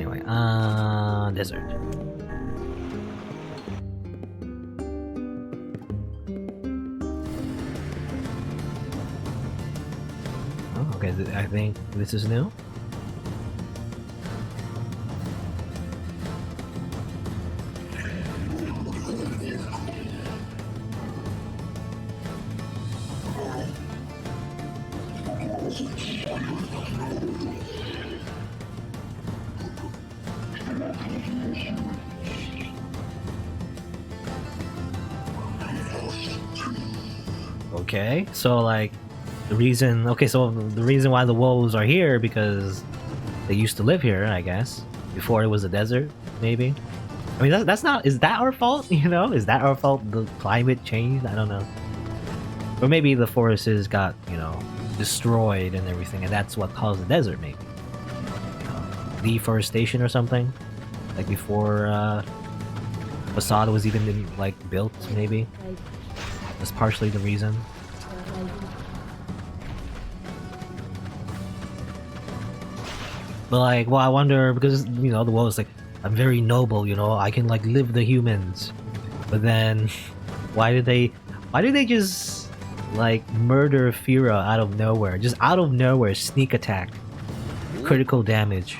Anyway, desert. Oh, okay, I think this is new. Okay, so like the reason why the wolves are here because they used to live here, I guess, before it was a desert, maybe. I mean, that's not, is that our fault? You know, is that our fault? The climate changed? I don't know. Or maybe the forests got, you know, destroyed and everything, and that's what caused the desert, maybe. You know, deforestation or something, like before Facade was even like built, maybe. That's partially the reason. But like, well, I wonder, because, you know, the world is like, I'm very noble, you know, I can like live the humans. But then, why did they just like murder Fira out of nowhere? Just out of nowhere, sneak attack, critical damage.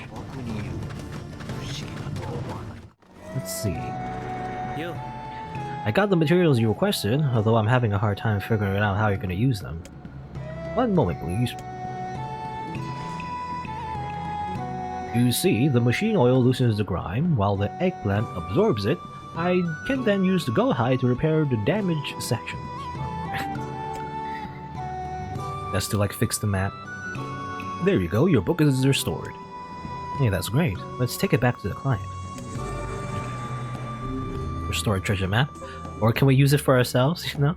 Let's see. I got the materials you requested, although I'm having a hard time figuring out how you're going to use them. One moment, please. You see, the machine oil loosens the grime, while the eggplant absorbs it. I can then use the goat hide to repair the damaged sections. That's to like fix the map. There you go, your book is restored. Hey, that's great. Let's take it back to the client. Restore treasure map. Or can we use it for ourselves, you know?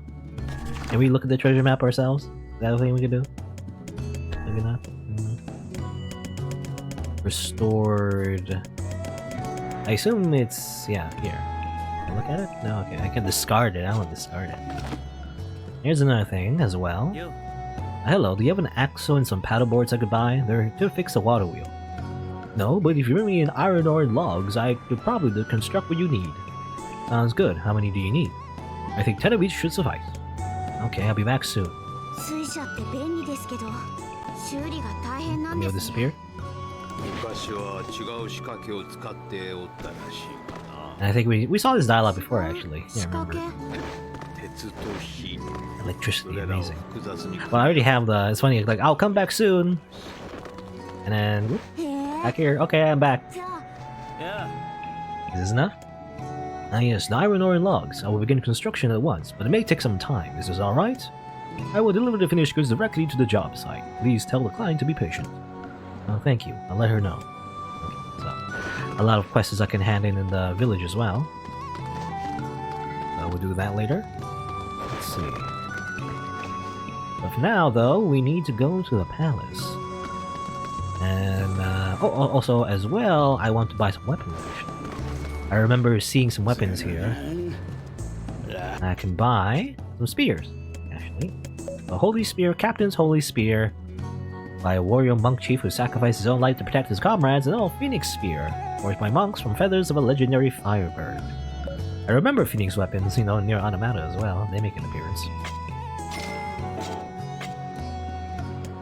Can we look at the treasure map ourselves? Is that a thing we can do? Maybe not. Restored. I assume it's, yeah, here. Can I look at it? No, okay, I can discard it. I want to discard it. Here's another thing as well. Hello, do you have an axle and some paddle boards I could buy? They're to fix a water wheel. No, but if you bring me an iron ore and logs, I could probably construct what you need. Sounds good. How many do you need? I think 10 of each should suffice. Okay, I'll be back soon. Emil disappeared? And I think we saw this dialogue before, actually. Yeah, I remember. Electricity, amazing. Well, I already have the... It's funny, like, I'll come back soon! And then... Whoop, back here. Okay, I'm back. Is this enough? Ah yes, the iron ore and logs. I will begin construction at once, but it may take some time. Is this alright? I will deliver the finished goods directly to the job site. Please tell the client to be patient. Oh, thank you. I'll let her know. Okay, so a lot of quests I can hand in the village as well. So we'll do that later. Let's see. But for now, though, we need to go to the palace. And, also, as well, I want to buy some weapons, actually. I remember seeing some weapons here. I can buy some spears, actually. A holy spear, captain's holy spear, by a warrior monk chief who sacrificed his own life to protect his comrades, and phoenix spear, forged by monks from feathers of a legendary firebird. I remember phoenix weapons, you know, near Automata as well. They make an appearance.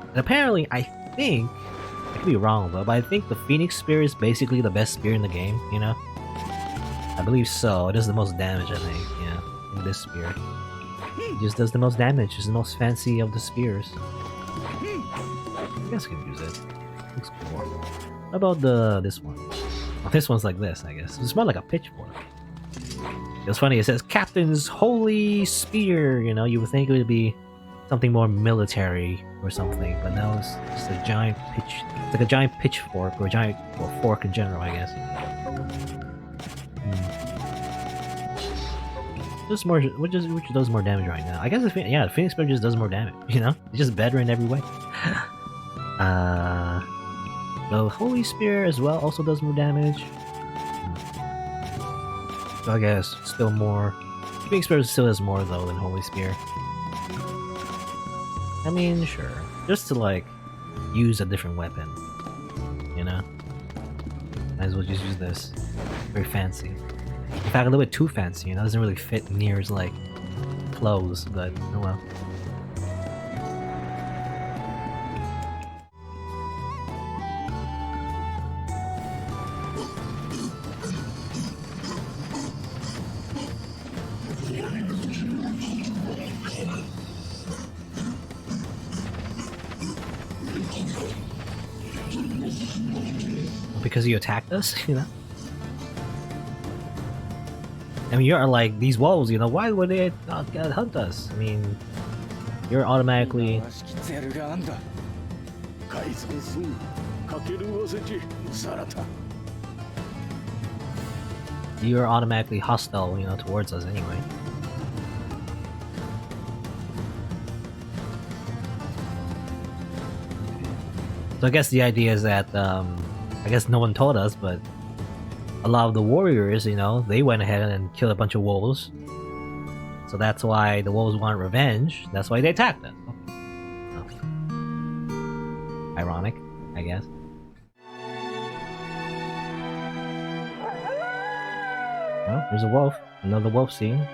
And apparently, I think, I could be wrong though, but I think the phoenix spear is basically the best spear in the game, you know? I believe so. It does the most damage, I think, yeah, in this spear. It just does the most damage. It's the most fancy of the spears. I guess I can use it. Looks cool. How about this one? Oh, this one's like this, I guess. It's more like a pitchfork. It's funny, it says Captain's Holy Spear, you know, you would think it would be something more military or something, but no, it's just a giant it's like a giant pitchfork, or a giant, well, fork in general, I guess. Just more, which does more damage right now? I guess yeah, the Phoenix Spear just does more damage. You know, it's just better in every way. The Holy Spear as well also does more damage. So I guess still more. Phoenix Spear still does more though than Holy Spear. I mean, sure, just to like use a different weapon, you know. Might as well just use this. Very fancy. In fact, a little bit too fancy, you know? It doesn't really fit NieR's, like, clothes, but oh well. Because you attacked us, you know? I mean, you're like, these wolves, you know, why would they hunt us? I mean, you're automatically... You're automatically hostile, you know, towards us anyway. So I guess the idea is that, I guess no one told us, but a lot of the warriors, you know, they went ahead and killed a bunch of wolves. So that's why the wolves want revenge. That's why they attacked us. Oh. Ironic, I guess. Oh, there's a wolf. Another wolf scene.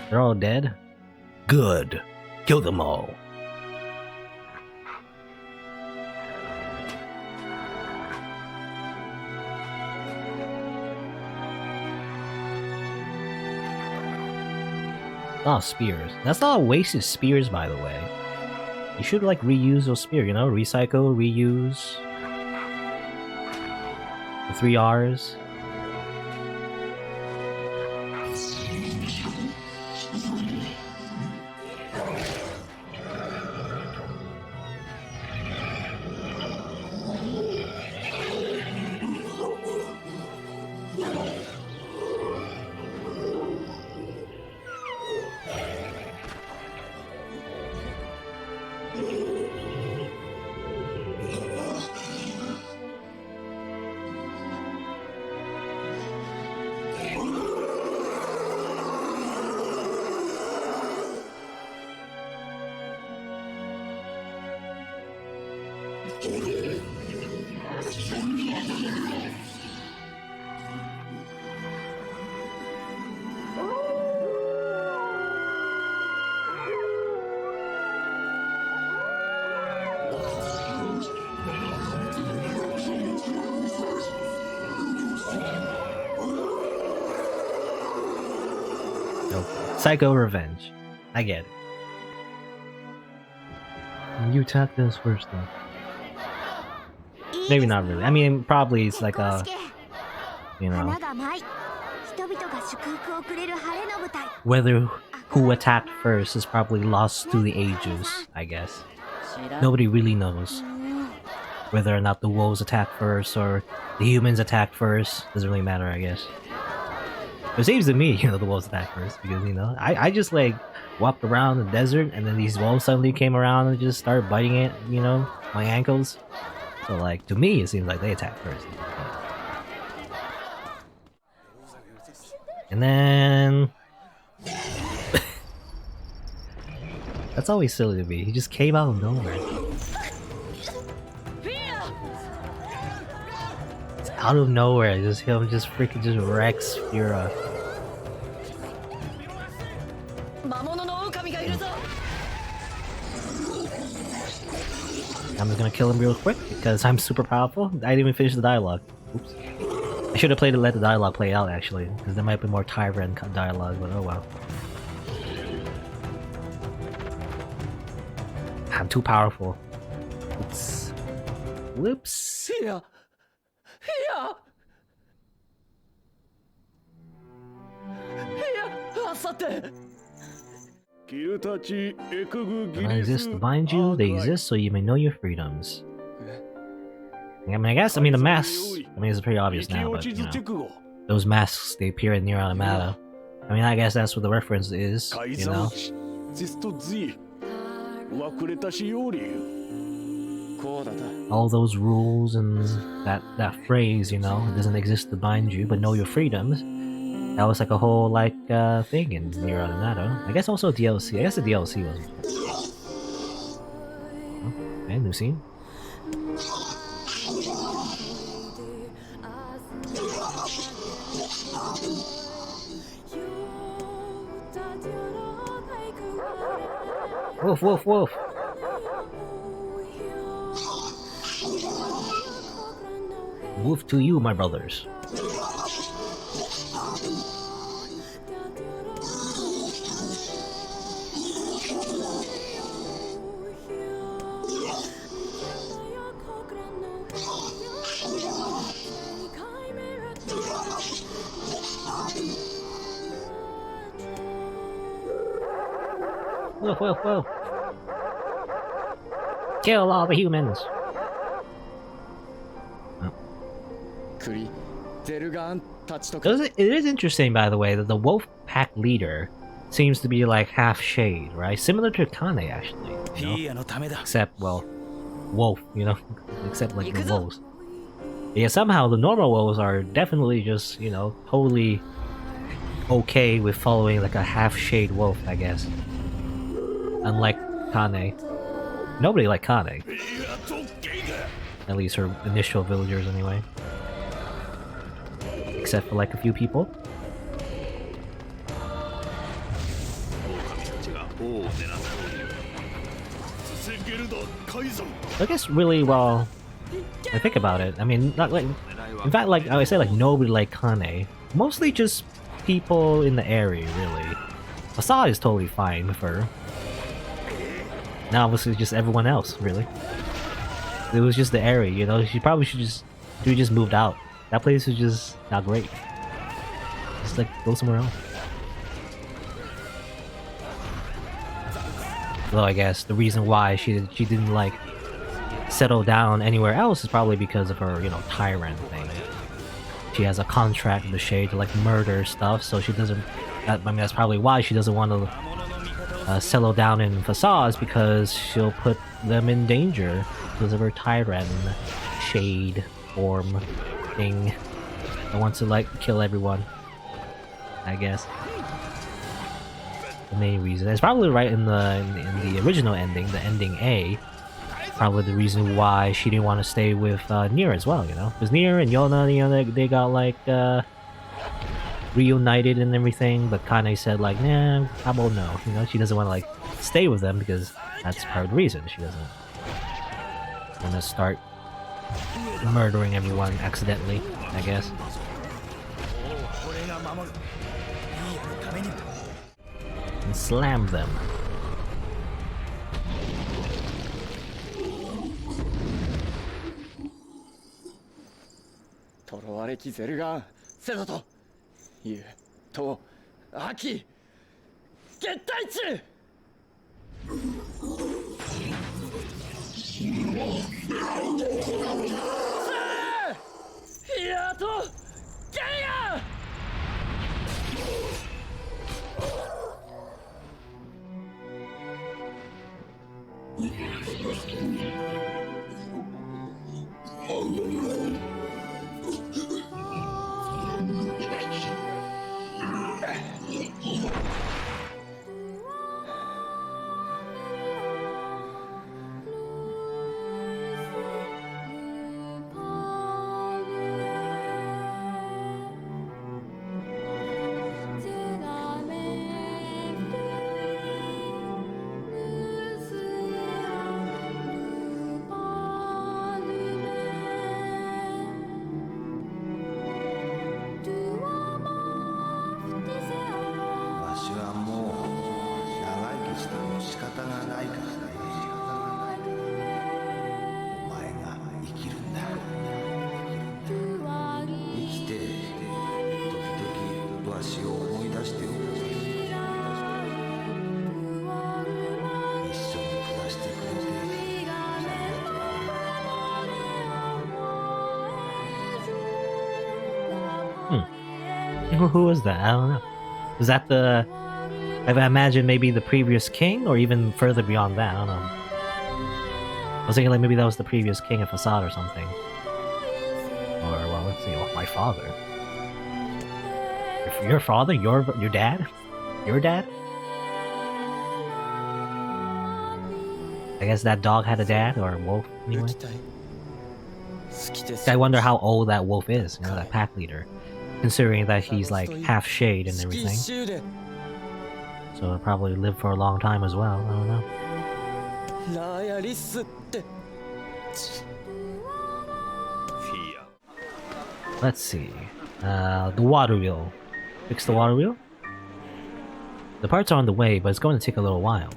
They're all dead. Good. Kill them all. Oh, spears. That's not wasted spears, by the way. You should, like, reuse those spears, you know? Recycle, reuse. The 3 R's. Psycho revenge. I get it. You attacked us first, though. Maybe not really. I mean, probably it's like a, you know, whether who attacked first is probably lost through the ages, I guess. Nobody really knows whether or not the wolves attacked first or the humans attacked first. Doesn't really matter, I guess. It seems to me, you know, the wolves attacked first because, you know, I just like walked around the desert and then these wolves suddenly came around and just started biting it, you know, my ankles. So like, to me, it seems like they attacked first. And then... That's always silly to me. He just came out of nowhere. It's out of nowhere. Just him just freaking just wrecks Fura. I'm just gonna kill him real quick because I'm super powerful. I didn't even finish the dialogue. Oops. I should have let the dialogue play out actually, because there might be more tyrant dialogue, but oh well. I'm too powerful. Oops. Whoops. Here. They exist to bind you, they exist so you may know your freedoms. I mean, the masks, it's pretty obvious now, but, you know, those masks, they appear in NieR Automata. I mean, I guess that's what the reference is, you know? All those rules and that phrase, you know, it doesn't exist to bind you, but know your freedoms. That was like a whole, like, thing in NieR Automata. I guess also a DLC. I guess the DLC wasn't. Oh, okay, new scene. Wolf, wolf, wolf! Wolf to you, my brothers. Wolf, wolf, wolf! Kill all the humans! It is interesting, by the way, that the wolf pack leader seems to be like half shade, right? Similar to Kainé, actually. You know? Except, well, wolf, you know? Except like the wolves. Yeah, somehow the normal wolves are definitely just, you know, totally okay with following like a half shade wolf, I guess. Unlike Kainé. Nobody liked Kainé. At least her initial villagers, anyway. Except for like a few people. I guess really, well, I think about it, I mean, not like, in fact, like, I would say like nobody liked Kainé. Mostly just people in the area, really. Facade is totally fine with her. Now obviously just everyone else, really. It was just the area, you know, she probably should just moved out. That place is just not great. Just like go somewhere else. Though I guess the reason why she didn't like settle down anywhere else is probably because of her, you know, tyrant thing. She has a contract with the Shade to like murder stuff, so she doesn't. I mean, that's probably why she doesn't want to settle down in Facades, because she'll put them in danger because of her tyrant Shade form thing that wants to like kill everyone, I guess. The main reason. It's probably right in the original ending, the ending A. Probably the reason why she didn't want to stay with NieR as well, you know? Because NieR and Yonah, you know, they got like reunited and everything, but Kainé said like, nah, how about no? You know, she doesn't want to like stay with them because that's part of the reason. She doesn't want to start murdering everyone accidentally, I guess. And slam them. Who was that? I don't know. Was that the... I imagine maybe the previous king, or even further beyond that, I don't know. I was thinking like maybe that was the previous king of Facade or something. Or, well, let's see, my father. Your father? Your dad? Your dad? I guess that dog had a dad, or a wolf, anyway. I wonder how old that wolf is, you know, that pack leader. Considering that he's like half shade and everything. So he'll probably live for a long time as well, I don't know. Let's see. The water wheel. Fix the water wheel? The parts are on the way, but it's going to take a little while.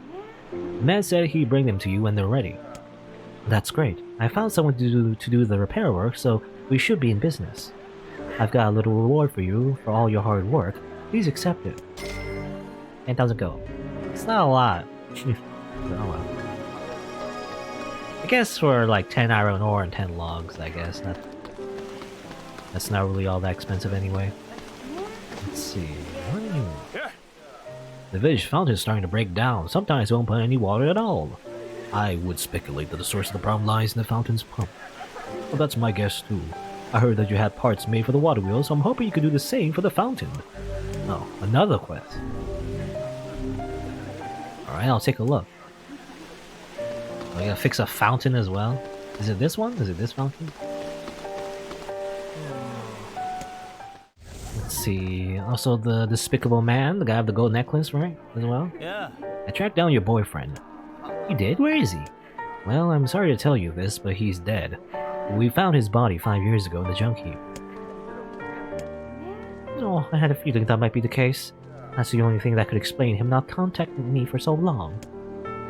The man said he'd bring them to you when they're ready. That's great. I found someone to do the repair work, so we should be in business. I've got a little reward for you for all your hard work. Please accept it. 10,000 gold. It's not a lot. Oh well. I guess for like 10 iron ore and 10 logs, I guess. That's not really all that expensive anyway. Let's see. The village fountain is starting to break down. Sometimes it won't put any water at all. I would speculate that the source of the problem lies in the fountain's pump. Well, that's my guess too. I heard that you had parts made for the water wheel, so I'm hoping you could do the same for the fountain. Oh, another quest. Alright, I'll take a look. Oh, I gotta fix a fountain as well. Is it this one? Is it this fountain? Let's see. Also, the despicable man, the guy with the gold necklace, right? As well? Yeah. I tracked down your boyfriend. You did? Where is he? Well, I'm sorry to tell you this, but he's dead. We found his body 5 years ago in the junk heap. Oh, I had a feeling that might be the case. That's the only thing that could explain him not contacting me for so long.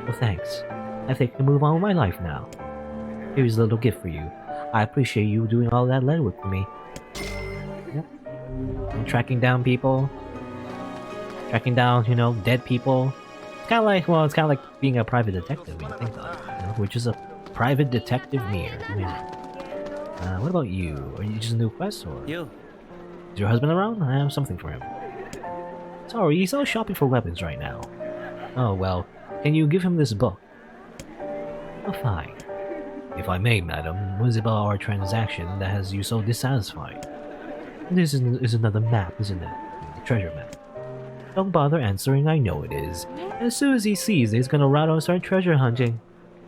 Well, thanks. I think I can move on with my life now. Here's a little gift for you. I appreciate you doing all that legwork for me. Yep. And tracking down people. Tracking down, you know, dead people. It's kind of like, well, it's kind of like being a private detective when you think about it. You know, which is a private detective NieR. What about you? Are you just a new quest, or You. is your husband around? I have something for him. Sorry, he's out shopping for weapons right now. Oh well, can you give him this book? Oh, fine. If I may, madam, what is it about our transaction that has you so dissatisfied? This is another map, isn't it? The treasure map. Don't bother answering, I know it is. As soon as he sees it, he's gonna run out and start treasure hunting.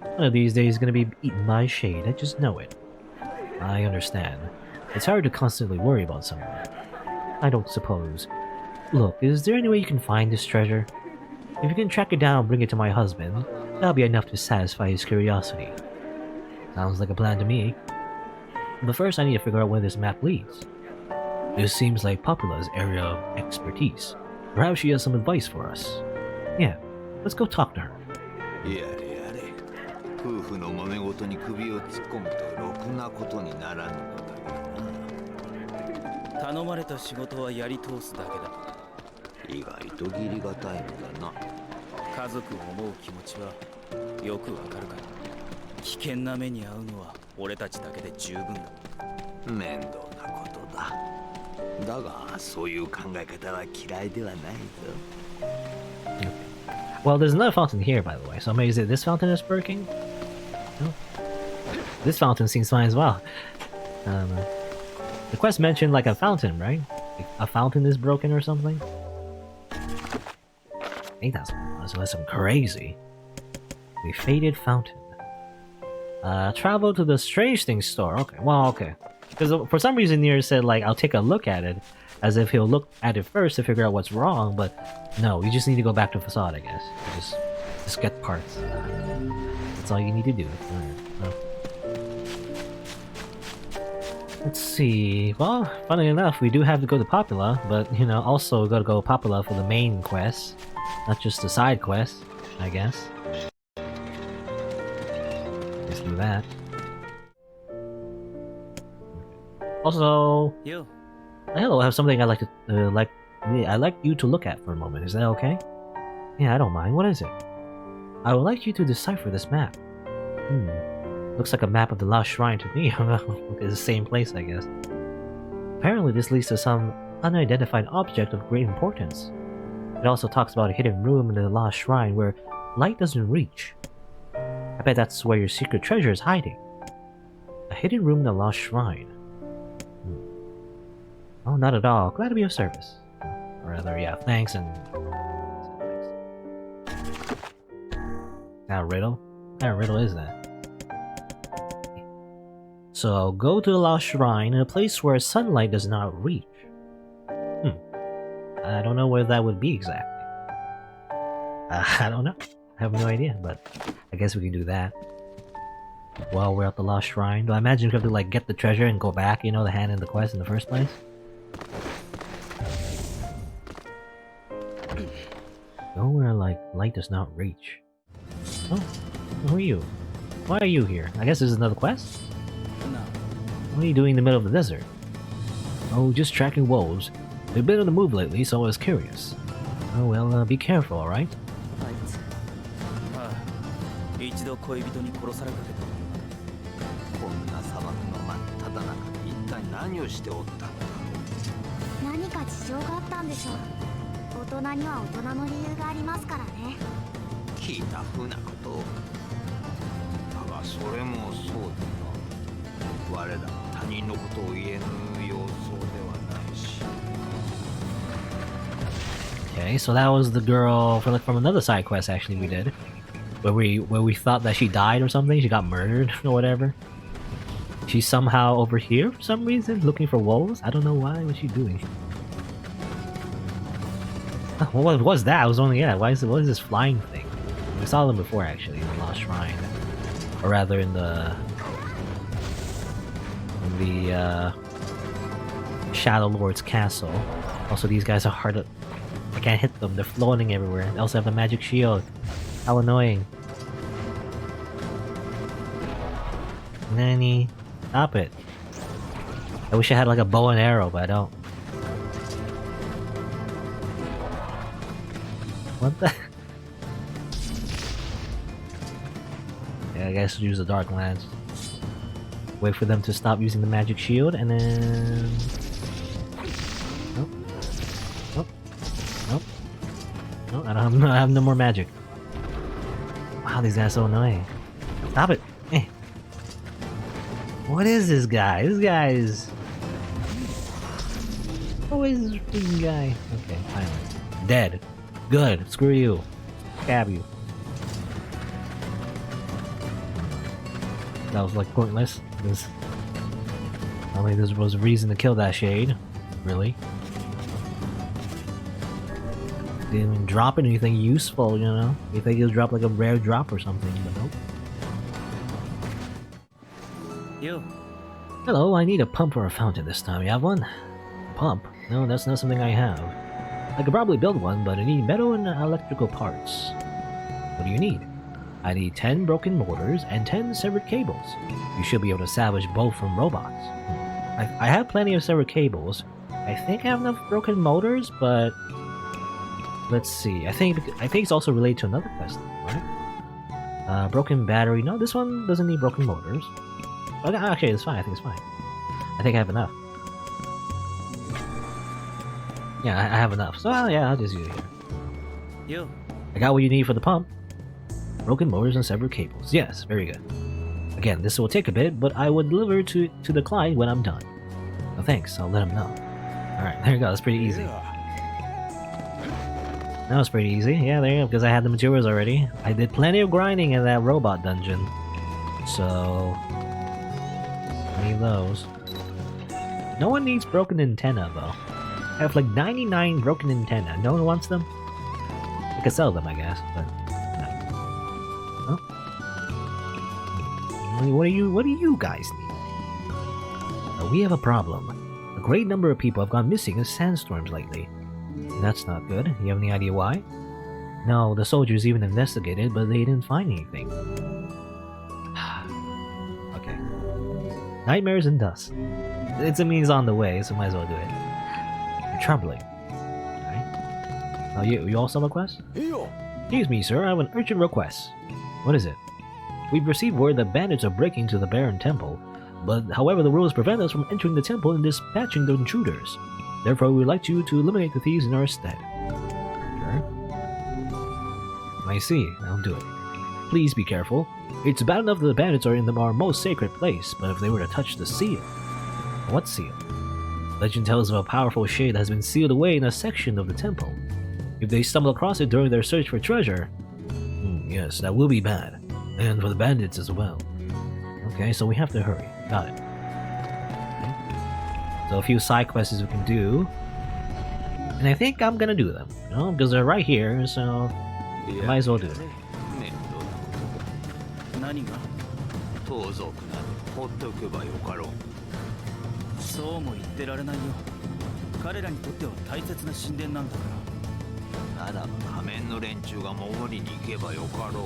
One of these days he's gonna be eaten by shade, I just know it. I understand. It's hard to constantly worry about someone. I don't suppose. Look, is there any way you can find this treasure? If you can track it down and bring it to my husband, that'll be enough to satisfy his curiosity. Sounds like a plan to me. But first I need to figure out where this map leads. This seems like Popula's area of expertise. Perhaps she has some advice for us. Yeah, let's go talk to her. 夫婦の揉め事に首を突っ込むとろくなことにならぬのだけどな。頼まれた仕事はやり通すだけだ。意外と義理がたいのだな。家族を思う気持ちはよくわかるから。危険な目に遭うのは俺たちだけで十分だ。面倒なことだ。だがそういう考え方は嫌いではないぞ。Well, there's another fountain here, by the way. So maybe is it this fountain that's breaking? No. This fountain seems fine as well. The quest mentioned like a fountain, right? Like a fountain is broken or something? I think that's some crazy. The faded fountain. Travel to the strange things store. Okay, well, okay. Because for some reason NieR said like, I'll take a look at it. As if he'll look at it first to figure out what's wrong, but no, you just need to go back to Facade, I guess. Just get parts. That's all you need to do. Let's see. Well, funny enough, we do have to go to Popula, but you know, also we gotta go Popula for the main quest, not just the side quest, I guess. Let's do that. Also, You. hello, I have something I'd like to I'd like you to look at for a moment. Is that okay? Yeah, I don't mind. What is it? I would like you to decipher this map. Looks like a map of the Lost Shrine to me. It's the same place, I guess. Apparently, this leads to some unidentified object of great importance. It also talks about a hidden room in the Lost Shrine where light doesn't reach. I bet that's where your secret treasure is hiding. A hidden room in the Lost Shrine. Oh, not at all. Glad to be of service. Or rather, yeah, thanks and... That a riddle? What kind of riddle is that? So, go to the Lost Shrine in a place where sunlight does not reach. I don't know where that would be exactly. I don't know. I have no idea, but I guess we can do that. While we're at the Lost Shrine. Do I imagine we have to like get the treasure and go back, you know, to hand in the quest in the first place? Go where like light does not reach. Oh, who are you? Why are you here? I guess this is another quest? No. What are you doing in the middle of the desert? Oh, just tracking wolves. They've been on the move lately, so I was curious. Oh well, be careful, alright? ああ、一度恋人に殺されかけた。こんな砂漠の真っ只中で一体何をしておったのか。何か事情があったんでしょう。大人には大人の理由がありますからね。聞いた風なことを。だがそれもそうだな。我らも他人のことを言えぬ様相ではないし。Okay, so that was the girl from another side quest actually we did. Where we thought that she died or something, she got murdered or whatever. She's somehow over here for some reason, looking for wolves. I don't know why. What's she doing? What was that? I was only what is this flying thing? We saw them before actually in the Lost Shrine, or rather in the Shadow Lord's castle. Also, these guys are hard to. I can't hit them. They're floating everywhere. They also have a magic shield. How annoying! Nanny, stop it! I wish I had like a bow and arrow, but I don't. What the? Yeah, I guess use the Dark Lance. Wait for them to stop using the magic shield, and then... Nope. Nope. Nope. No, I have no more magic. Wow, these guys are so annoying. Stop it! Eh. What is this guy? This guy is... Who is this freaking guy? Okay, finally. Dead. Good. Screw you. Stab you. That was like pointless. This... I don't think there was a reason to kill that shade. Really. Didn't even drop anything useful, you know? You think he'll drop like a rare drop or something, but nope. You. Hello, I need a pump or a fountain this time. You have one? Pump? No, that's not something I have. I could probably build one, but I need metal and electrical parts. What do you need? I need 10 broken motors and 10 severed cables. You should be able to salvage both from robots. I have plenty of severed cables. I think I have enough broken motors, but... Let's see. I think it's also related to another quest, right? Broken battery. No, this one doesn't need broken motors. Okay, actually, it's fine. I think it's fine. I think I have enough. Yeah, I have enough. So yeah, I'll just use it here. You. I got what you need for the pump. Broken motors and severed cables. Yes, very good. Again, this will take a bit, but I will deliver to the client when I'm done. Oh, thanks. I'll let him know. Alright, there you go. That's pretty easy. That was pretty easy. Yeah, there you go, because I had the materials already. I did plenty of grinding in that robot dungeon. So... I need those. No one needs broken antenna, though. I have like 99 broken antenna. No one wants them? I could sell them, I guess, but... No. Oh. What do you guys need? We have a problem. A great number of people have gone missing in sandstorms lately. That's not good. You have any idea why? No, the soldiers even investigated, but they didn't find anything. Okay. Nightmares and dust. It's a means on the way, so might as well do it. You're troubling. Alright. Oh, you also have a quest? Excuse me, sir, I have an urgent request. What is it? We've received word that bandits are breaking into the Baron Temple, but however the rules prevent us from entering the temple and dispatching the intruders. Therefore, we would like you to eliminate the thieves in our stead. Sure. I see. I'll do it. Please be careful. It's bad enough that the bandits are in our most sacred place, but if they were to touch the seal... What seal? Legend tells of a powerful shade that has been sealed away in a section of the temple. If they stumble across it during their search for treasure... yes, that will be bad. And for the bandits as well. Okay, so we have to hurry. Got it. So a few side quests we can do, and I think I'm gonna do them, you know, because they're right here, so might as well do it. 何が？盗賊など放っておけばよかろう。そうも言ってられないよ。彼らにとっては大切な神殿なんだから。ならば仮面の連中が守りに行けばよかろう。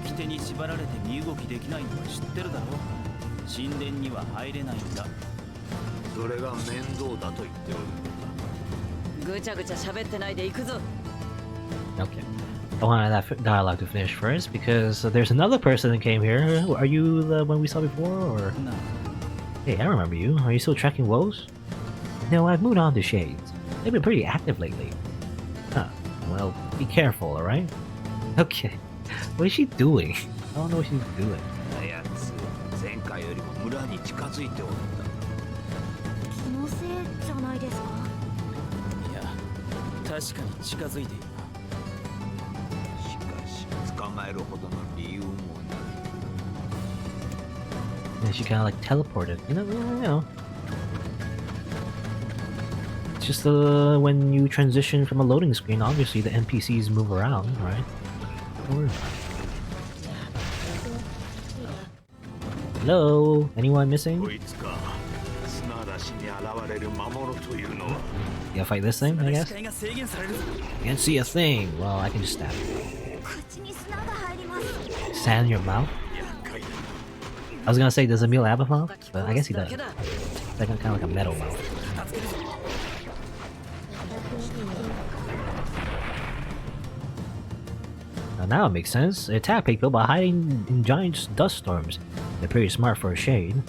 掟に縛られて身動きできないのは知ってるだろう。神殿には入れないんだ。それが面倒だと言っておるのだ。ぐちゃぐちゃ喋ってないで行くぞ。 Okay. I wanted that dialogue to finish first because there's another person that came here. Are you the one we saw before, or? No. Hey, I remember you. Are you still tracking woes? No, I've moved on to Shades. They've been pretty active lately. Huh. Well, be careful, alright? Okay. What is she doing? I don't know what she's doing. あやつ、前回よりも村に近づいておるんだ。気のせいじゃないですか。いや、確かに近づいているな。しかし、捕まえるほどの理由もない。 And she kind of like teleported. You know. It's just when you transition from a loading screen, obviously the NPCs move around, right? Or... Hello? Anyone missing? You gotta fight this thing, I guess? Can't see a thing. Well, I can just stab it. 口に砂が入ります。 Sand in your mouth? I was gonna say, does Emil have a mouth? But I guess he does. It's like kind of like a metal mouth. Now it makes sense. They attack people by hiding in giant dust storms. They're pretty smart for a shade.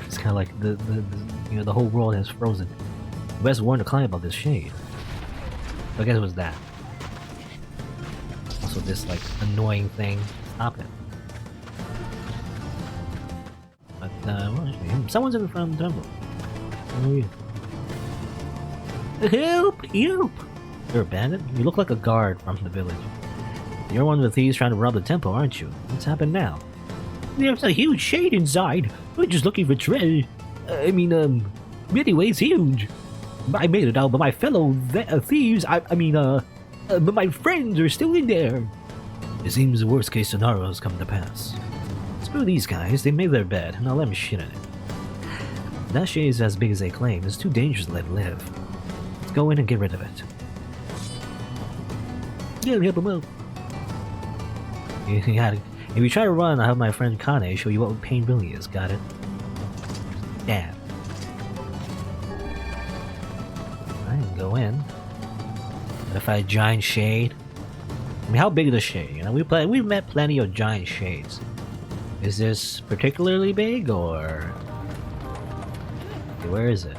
It's kind of like the whole world has frozen. The best warn to climb about this shade. So I guess it was that. Also this like annoying thing. Stop it. But well, actually, someone's in the front of the temple. Who are you? Help! Help! You're a bandit? You look like a guard from the village. You're one of the thieves trying to rob the temple, aren't you? What's happened now? There's a huge shade inside. We're just looking for treasure. Anyway, it's huge. I made it out, but my fellow thieves, but my friends are still in there. It seems the worst case scenario has come to pass. Screw these guys, they made their bed, now let me shit in it. If that shade is as big as they claim, it's too dangerous to let it live. Let's go in and get rid of it. Yeah, help him out. If you try to run, I'll have my friend Kainé show you what pain really is, got it? Damn. I can go in. Gotta fight a giant shade. I mean, how big is the shade? You know, we've met plenty of giant shades. Is this particularly big, or... Okay, where is it?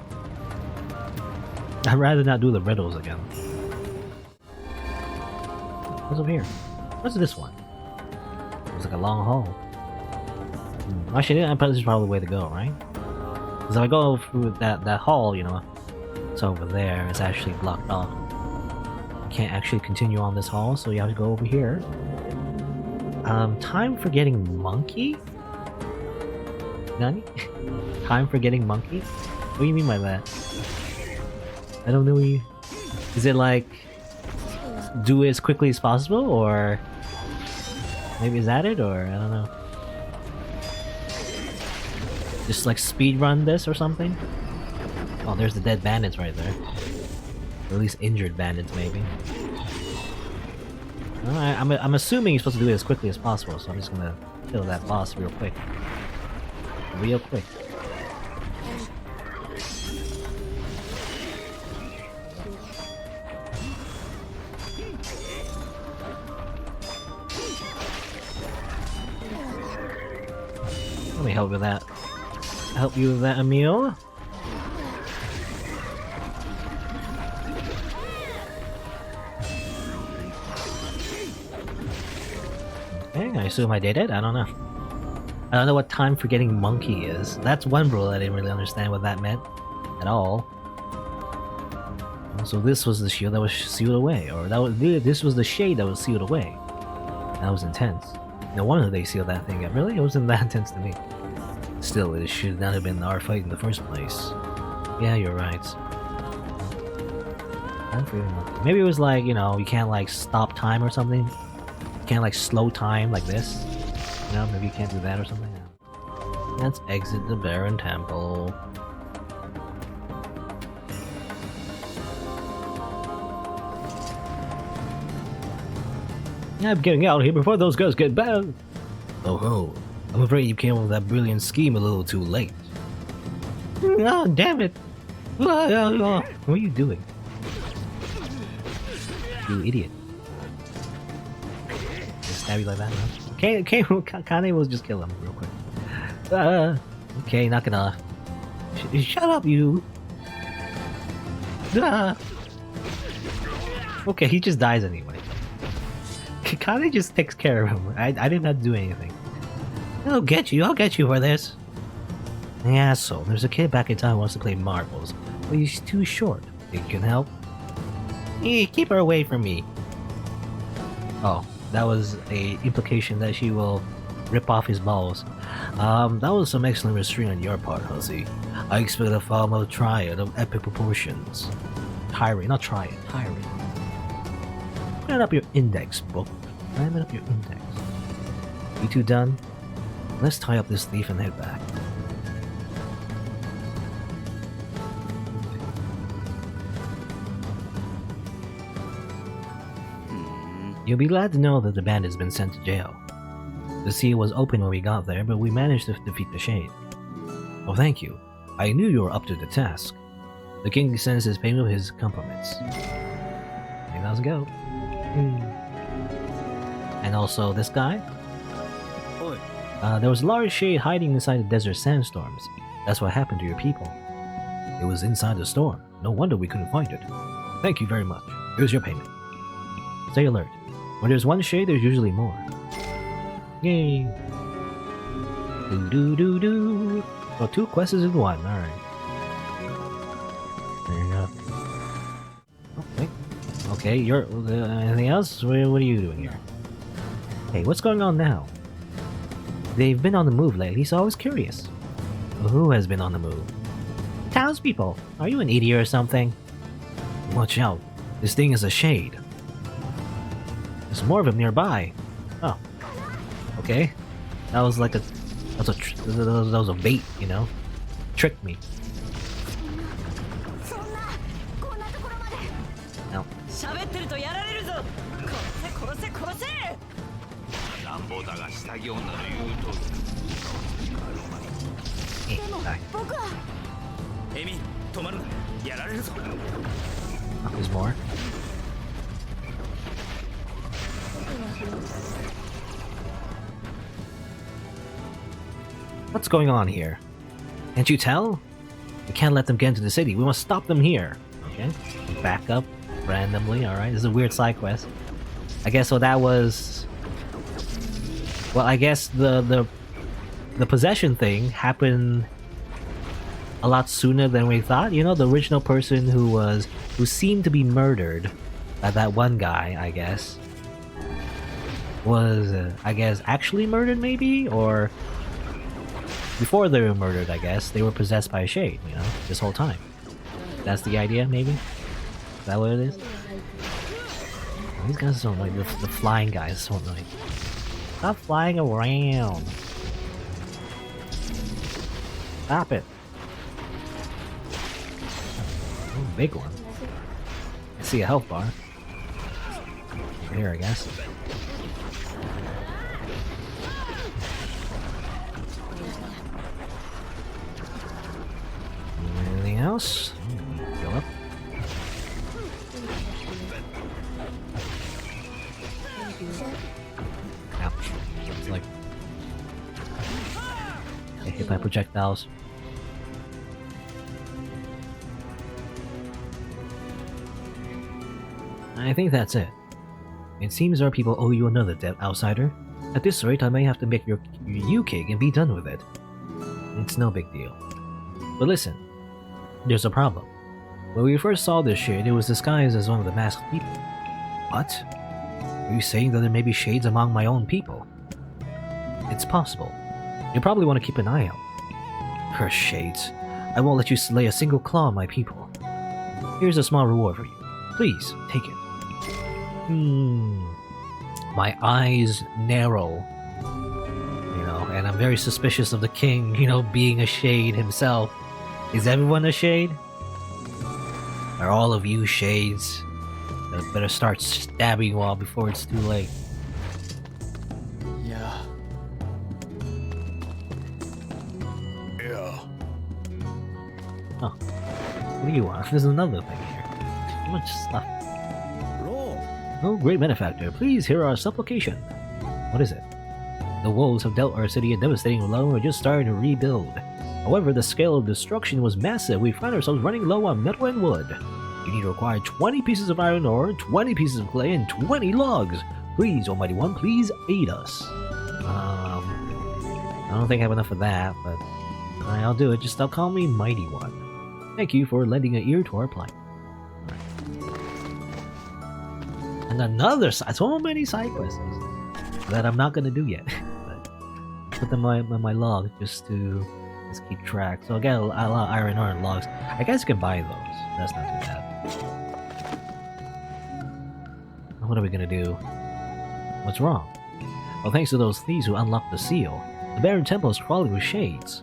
I'd rather not do the riddles again. What's up here? What's this one? It's like a long hall. Actually, this is probably the way to go, right? Because if I go through that hall, you know, it's over there. It's actually blocked off. You can't actually continue on this hall, so you have to go over here. Time for getting monkey? Nani? Time for getting monkey? What do you mean by that? I don't know. Is it like do it as quickly as possible, or maybe is that it, or I don't know. Just like speed run this or something? Oh, there's the dead bandits right there. Or at least injured bandits, maybe. Alright, I'm assuming you're supposed to do it as quickly as possible, so I'm just gonna kill that boss real quick. Real quick. Let me help with that. Help you with that, Emil? Okay, I assume I did it. I don't know. I don't know what time for getting monkey is. That's one rule I didn't really understand what that meant at all. So this was the shield that was sealed away, or this was the shade that was sealed away. That was intense. No wonder they sealed that thing up. Really? It wasn't that intense to me. Still, it should not have been our fight in the first place. Yeah, you're right. Maybe it was like, you know, you can't like stop time or something. You can't like slow time like this. No, maybe you can't do that or something. Let's exit the Baron Temple. I'm getting out of here before those guys get back. Oh ho, I'm afraid you came up with that brilliant scheme a little too late. Oh, damn it. What are you doing? You idiot. Just stab you like that, huh? Kainé will just kill him real quick. Okay, knock it off. Shut up, you! Okay, he just dies anyway. Kainé just takes care of him. I didn't have to do anything. I'll get you for this. Yeah, so there's a kid back in town who wants to play marbles, but he's too short. Think you can help? Hey, keep her away from me. Oh, that was a implication that she will rip off his balls. That was some excellent restraint on your part, Hussy. I expect a formal triad of epic proportions. Tiring, not triad, tiring. Put up your index, book. Climb it up your index. You two done? Let's tie up this thief and head back. You'll be glad to know that the bandit has been sent to jail. The sea was open when we got there, but we managed to defeat the shade. Oh, thank you. I knew you were up to the task. The king sends his payment of his compliments. Okay, let's go. And also this guy. There was a large shade hiding inside the desert sandstorms. That's what happened to your people. It was inside the storm. No wonder we couldn't find it. Thank you very much. Here's your payment. Stay alert. When there's one shade, there's usually more. Yay! Do. Well, 2 quests in 1. Alright. There you go. Okay. Okay, you're... anything else? What are you doing here? Hey, what's going on now? They've been on the move lately, so I was curious. Who has been on the move? Townspeople! Are you an idiot or something? Watch out. This thing is a shade. There's more of them nearby. Oh. Okay. That was like a... that was a bait, you know? Tricked me. No. Hey, die. Emil, 止まるな。やられるぞ。 Oh, there's more. What's going on here? Can't you tell? We can't let them get into the city. We must stop them here. Okay. Back up randomly. Alright. This is a weird side quest. I guess so that was... well, I guess the possession thing happened a lot sooner than we thought. You know, the original person who seemed to be murdered by that one guy, I guess, was, I guess, actually murdered maybe? Or before they were murdered, I guess, they were possessed by a shade, you know, this whole time. That's the idea, maybe? Is that what it is? Oh, these guys are so annoying. The flying guys are so annoying. Stop flying around. Stop it. Oh, big one. I see a health bar. Here, I guess. Anything else? Go up. Ouch. It's like... get hit by projectiles. I think that's it. It seems our people owe you another debt, outsider. At this rate, I may have to make your cake and be done with it. It's no big deal. But listen, there's a problem. When we first saw this shade, it was disguised as one of the masked people. What? Are you saying that there may be shades among my own people? It's possible. You probably want to keep an eye out. Curse shades. I won't let you slay a single claw on my people. Here's a small reward for you. Please, take it. My eyes narrow. and I'm very suspicious of the king, being a shade himself. Is everyone a shade? Are all of you shades? I better start stabbing you all before it's too late. Yeah. Oh. What do you want? There's another thing here. Too much stuff. Oh, great benefactor, please hear our supplication. What is it? The wolves have dealt our city a devastating blow and we're just starting to rebuild. However, the scale of destruction was massive. We find ourselves running low on metal and wood. You need to acquire 20 pieces of iron ore, 20 pieces of clay, and 20 logs. Please, Almighty One, please aid us. I don't think I have enough of that, but I'll do it. Just stop calling me Mighty One. Thank you for lending an ear to our plight. And another so many side quests that I'm not gonna do yet. But put them on my log just to keep track. So I got a lot of iron ore and logs. I guess you can buy those. That's not too bad. What are we gonna do? What's wrong? Well, thanks to those thieves who unlocked the seal, the Barren Temple is crawling with shades.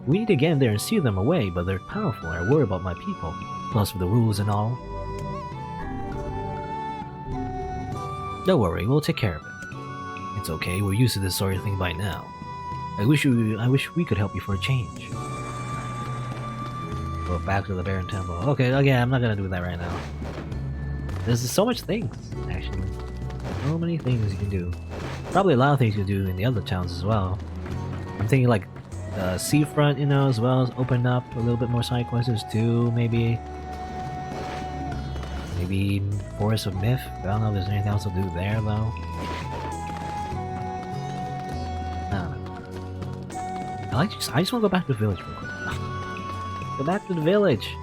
We need to get in there and steal them away, but they're powerful and I worry about my people. Plus with the rules and all. Don't worry, we'll take care of it. It's okay, we're used to this sort of thing by now. I wish we could help you for a change. Go back to the Barren Temple. Okay, again, I'm not gonna do that right now. There's so much things, actually. So many things you can do. Probably a lot of things you can do in the other towns as well. I'm thinking like the seafront, as well as open up a little bit more side quests too, maybe. Maybe Forest of Myth. I don't know if there's anything else to do there though. I just want to go back to the village real quick. Go back to the village.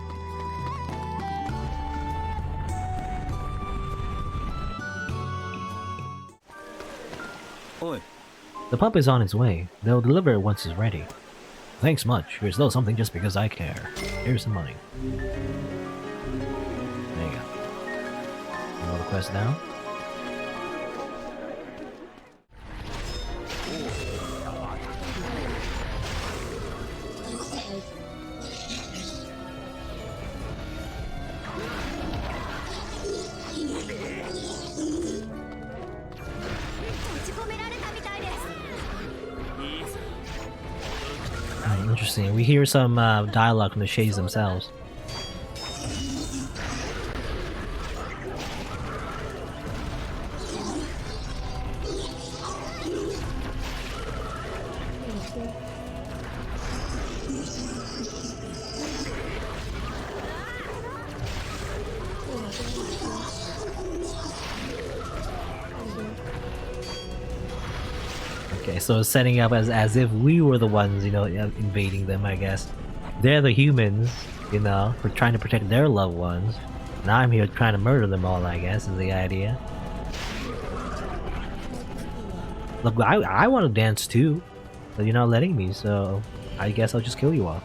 Oi. The pump is on its way. They'll deliver it once it's ready. Thanks much. You're still something just because I care. Here's some money. There you go. Another quest down. Interesting. We hear some dialogue from the shades themselves. Okay, so it's setting up as if we were the ones, invading them, I guess. They're the humans, for trying to protect their loved ones. And I'm here trying to murder them all, I guess, is the idea. Look, I want to dance too, but you're not letting me, so I guess I'll just kill you all.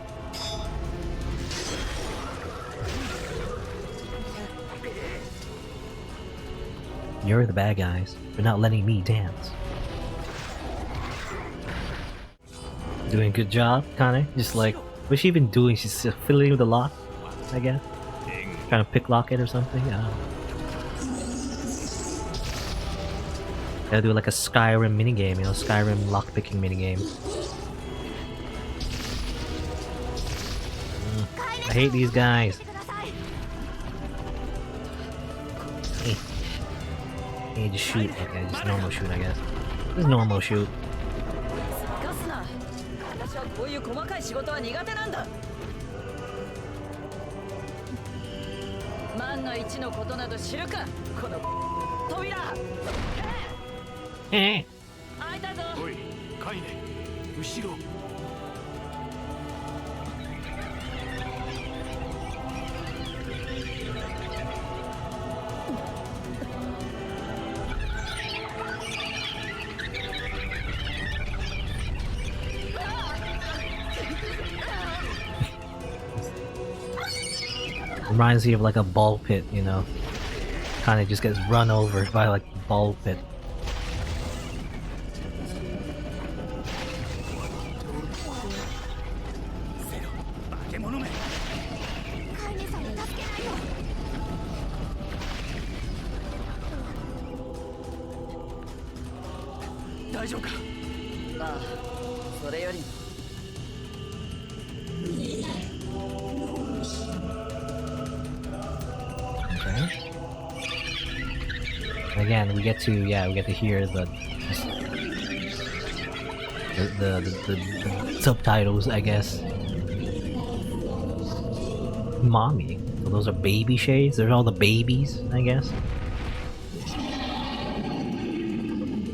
You're the bad guys for not letting me dance. Doing a good job, Kainé. Just like, what's she even doing? She's just fiddling with the lock, I guess. Trying to pick lock it or something. I don't know. Gotta do like a Skyrim minigame, Skyrim lockpicking minigame. I hate these guys. Hey, just shoot. Okay, just normal shoot, I guess. Just normal shoot. こういう細かい仕事は苦手なんだ。万が一のことなど知るか、この扉。開いたぞ。おい、カイネ、後ろ。Reminds me of like a ball pit, Kind of just gets run over by like a ball pit. 獣め。飼い主さんに助けないと。大丈夫か。まあそれよりも Okay. Again, we get to hear the subtitles, I guess. Mommy. So those are baby shades. They're all the babies, I guess.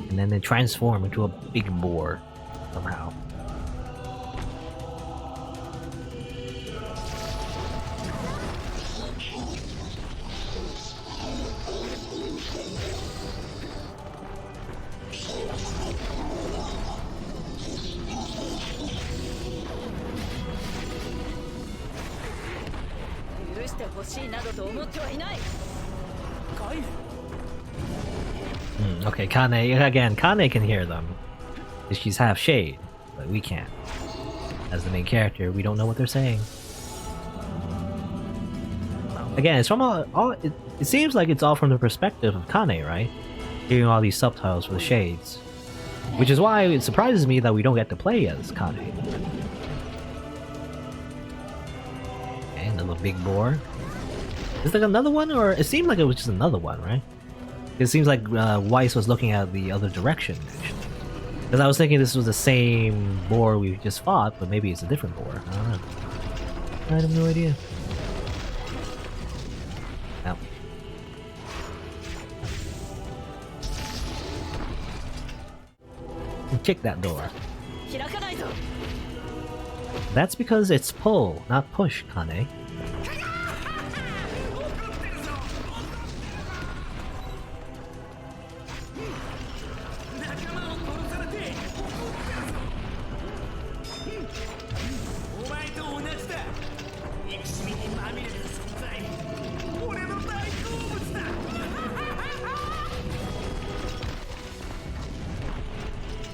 And then they transform into a big boar somehow. Okay, Kainé can hear them. She's half shade, but we can't. As the main character, we don't know what they're saying. Again, it's from it seems like it's all from the perspective of Kainé, right? Hearing all these subtitles for the shades. Which is why it surprises me that we don't get to play as Kainé. Okay, another big boar. Is there another one, or it seemed like it was just another one, right? It seems like Weiss was looking at the other direction, actually. Because I was thinking this was the same boar we just fought, but maybe it's a different boar. I don't know. I have no idea. Ow. Kick that door. That's because it's pull, not push, Kainé.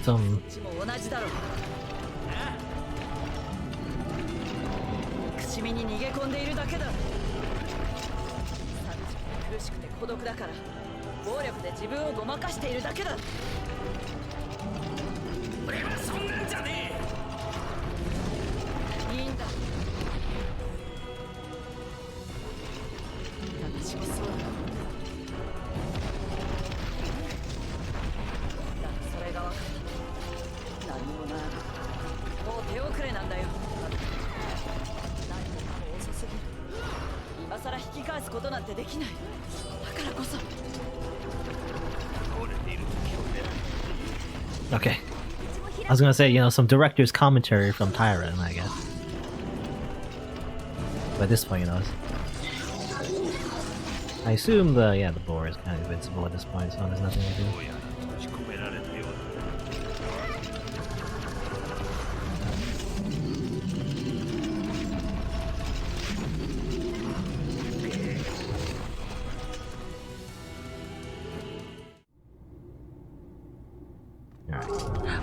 Some... 口身に逃げ込んでいるだけだ。寂しくて苦しくて孤独だから暴力で自分をごまかしているだけだ。俺はそんなんじゃねえ。いいんだ。楽しみそうだ。それが分かった。何もない。もう手遅れなんだよ。何もかも遅すぎる。今さら引き返すことなんてできない。だからこそ。 Okay. I was gonna say, you know, some director's commentary from Tyron, I guess. But at this point, you know, I assume the boar is kind of invincible at this point, so there's nothing to do.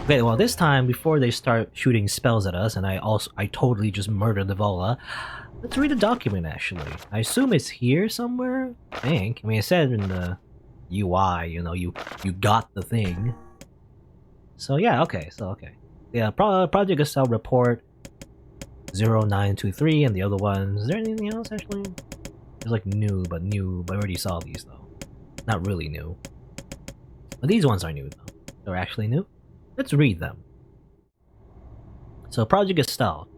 Okay, well this time, before they start shooting spells at us, and I totally just murdered the Vola, let's read a document actually. I assume it's here somewhere, I think. I mean, it said in the UI, you know, you got the thing. So yeah, okay, Yeah, Project Gestalt report 0923, and the other ones, is there anything else actually? There's like new, but I already saw these though. Not really new. But these ones are new though. They're actually new. Let's read them. So, Project Gestalt.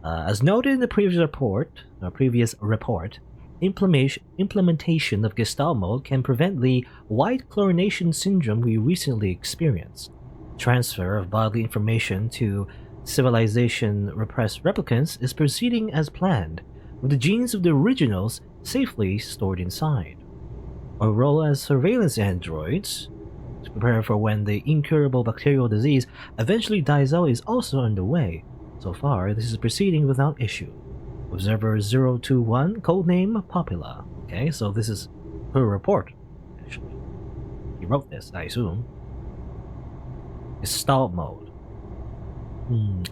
As noted in the previous report, implementation of Gestalt mode can prevent the white chlorination syndrome we recently experienced. Transfer of bodily information to civilization repressed replicants is proceeding as planned, with the genes of the originals safely stored inside. Our role as surveillance androids to prepare for when the incurable bacterial disease eventually dies out is also underway. So far, this is proceeding without issue. Observer 021, codename Popula. Okay, so this is her report, actually. He wrote this, I assume. Gestalt mode.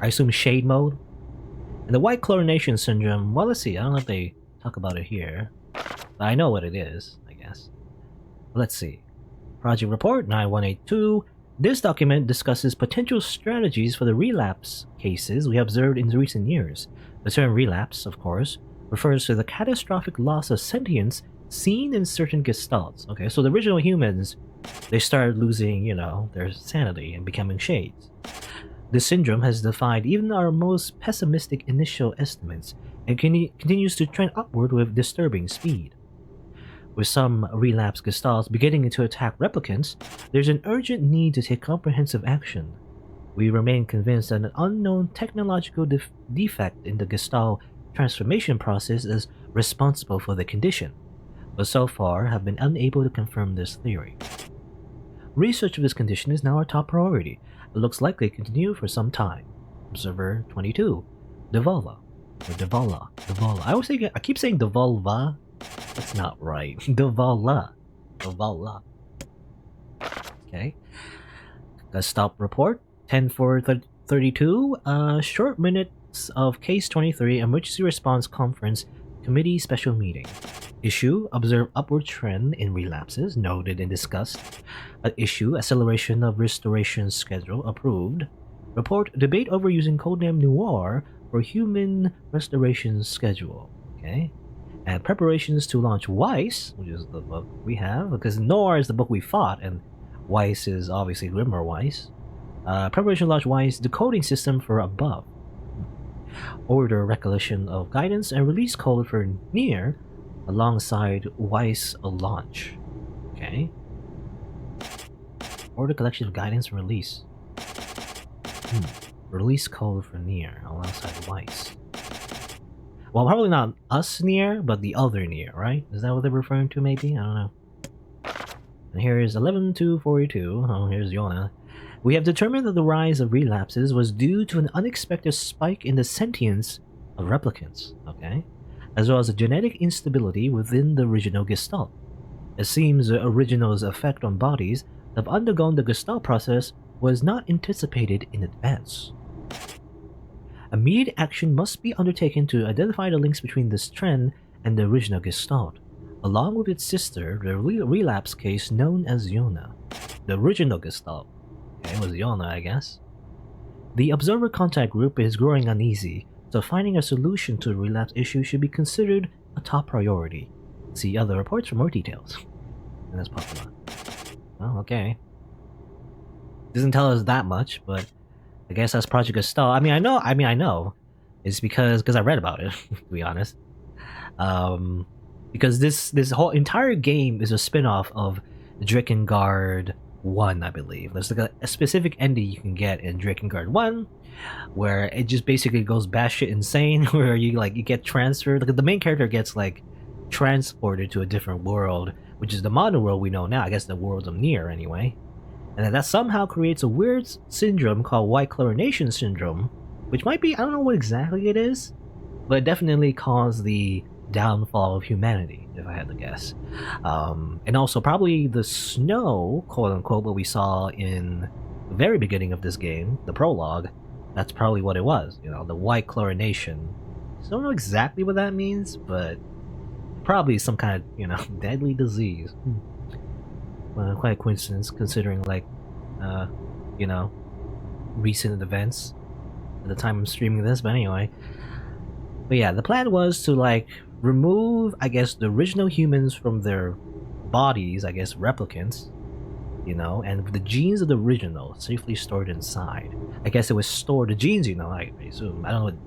I assume shade mode? And the white chlorination syndrome, well, let's see. I don't know if they talk about it here. But I know what it is, I guess. Let's see. Project Report 9182. This document discusses potential strategies for the relapse cases we observed in recent years. The term relapse, of course, refers to the catastrophic loss of sentience seen in certain gestalts. Okay, so the original humans, they started losing, you know, their sanity and becoming shades. This syndrome has defied even our most pessimistic initial estimates and continues to trend upward with disturbing speed. With some relapse gestalts beginning to attack replicants, there's an urgent need to take comprehensive action. We remain convinced that an unknown technological defect in the gestalt transformation process is responsible for the condition, but so far have been unable to confirm this theory. Research of this condition is now our top priority. It looks likely to continue for some time. Observer 22. Devolva. Or Devolva. Devolva. I keep saying Devolva. That's not right. Devolva. Devolva. Okay. Gestalt report. 10/4/32. Short minutes of Case 23 Emergency Response Conference Committee Special Meeting. Issue: Observe upward trend in relapses, noted and discussed. Issue: Acceleration of restoration schedule, approved. Report: Debate over using codename NieR for human restoration schedule. Okay. And preparations to launch Weiss, which is the book we have, because NieR is the book we fought, and Weiss is obviously Grimoire Weiss. Preparation to launch Weiss decoding system for above. Order recollection of guidance and release code for NieR alongside Weiss launch. Okay. Order collection of guidance and release. Release code for NieR alongside Weiss. Well, probably not us NieR, but the other NieR, right? Is that what they're referring to, maybe? I don't know. And here is 11/2/42. Oh, here's Yonah. We have determined that the rise of relapses was due to an unexpected spike in the sentience of replicants, okay? As well as a genetic instability within the original Gestalt. It seems the original's effect on bodies that have undergone the Gestalt process was not anticipated in advance. Immediate action must be undertaken to identify the links between this trend and the original Gestalt, along with its sister, the relapse case known as Yonah. The original Gestalt. Okay, it was Yonah, I guess. The observer contact group is growing uneasy, so finding a solution to the relapse issue should be considered a top priority. See other reports for more details. And that's popular. Oh, okay. Doesn't tell us that much, but I guess that's Project Gestalt. I mean, I know. It's because I read about it, to be honest. Because this whole entire game is a spin-off of Drakengard 1, I believe. There's like a specific ending you can get in Drakengard 1, where it just basically goes batshit insane, where you get transferred. Like the main character gets like transported to a different world, which is the modern world we know now. I guess the world of NieR, anyway. And that somehow creates a weird syndrome called white chlorination syndrome, which might be, I don't know what exactly it is, but it definitely caused the downfall of humanity, if I had to guess. And also probably the snow, quote-unquote, what we saw in the very beginning of this game, the prologue, that's probably what it was, you know, the white chlorination. I don't know exactly what that means, but probably some kind of, you know, deadly disease. Quite a coincidence, considering, like, you know, recent events at the time I'm streaming this, but anyway. But yeah, the plan was to, like, remove, I guess, the original humans from their bodies, I guess, replicants, you know, and the genes of the original safely stored inside. I guess it was stored, the genes, you know, I assume. I don't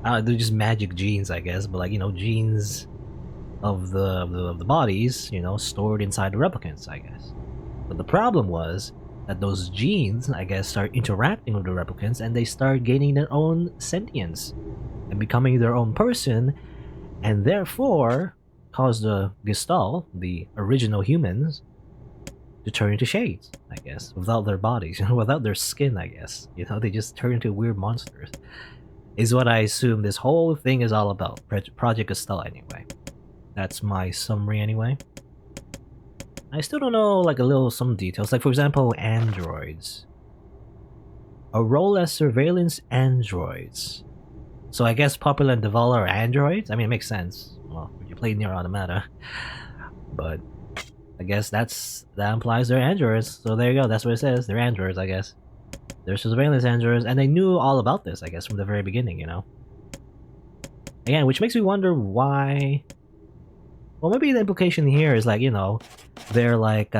know, they're just magic genes, I guess, but, like, you know, genes of the bodies, you know, stored inside the replicants, I guess. But the problem was that those genes, I guess, start interacting with the replicants, and they start gaining their own sentience and becoming their own person, and therefore cause the Gestalt, the original humans, to turn into shades, I guess, without their bodies, you know, without their skin, I guess. You know, they just turn into weird monsters. Is what I assume this whole thing is all about. Project Gestalt, anyway. That's my summary anyway. I still don't know, like, some details. Like, for example, androids. A role as surveillance androids. So I guess Populate and Devala are androids? I mean, it makes sense. Well, if you play NieR Automata. But I guess that implies they're androids. So there you go, that's what it says. They're androids, I guess. They're surveillance androids, and they knew all about this, I guess, from the very beginning, you know? Again, which makes me wonder why... Well, maybe the implication here is like, you know, they're like,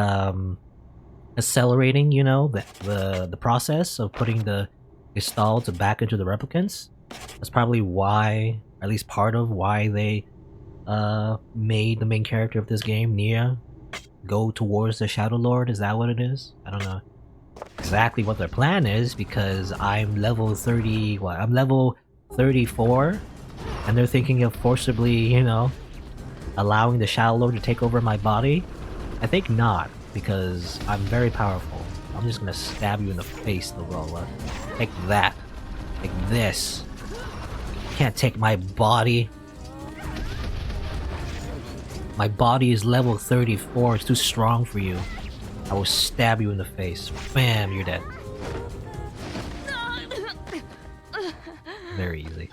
accelerating, you know, the process of putting the Gestalt back into the replicants. That's probably why, or at least part of why they made the main character of this game, NieR, go towards the Shadow Lord. Is that what it is? I don't know exactly what their plan is, because I'm level 30, what, I'm level 34, and they're thinking of forcibly, you know, allowing the Shadow Lord to take over my body. I think not, because I'm very powerful. I'm just gonna stab you in the face, Lola. Take that. Like this. You can't take my body. My body is level 34, it's too strong for you. I will stab you in the face. Bam, you're dead. Very easy.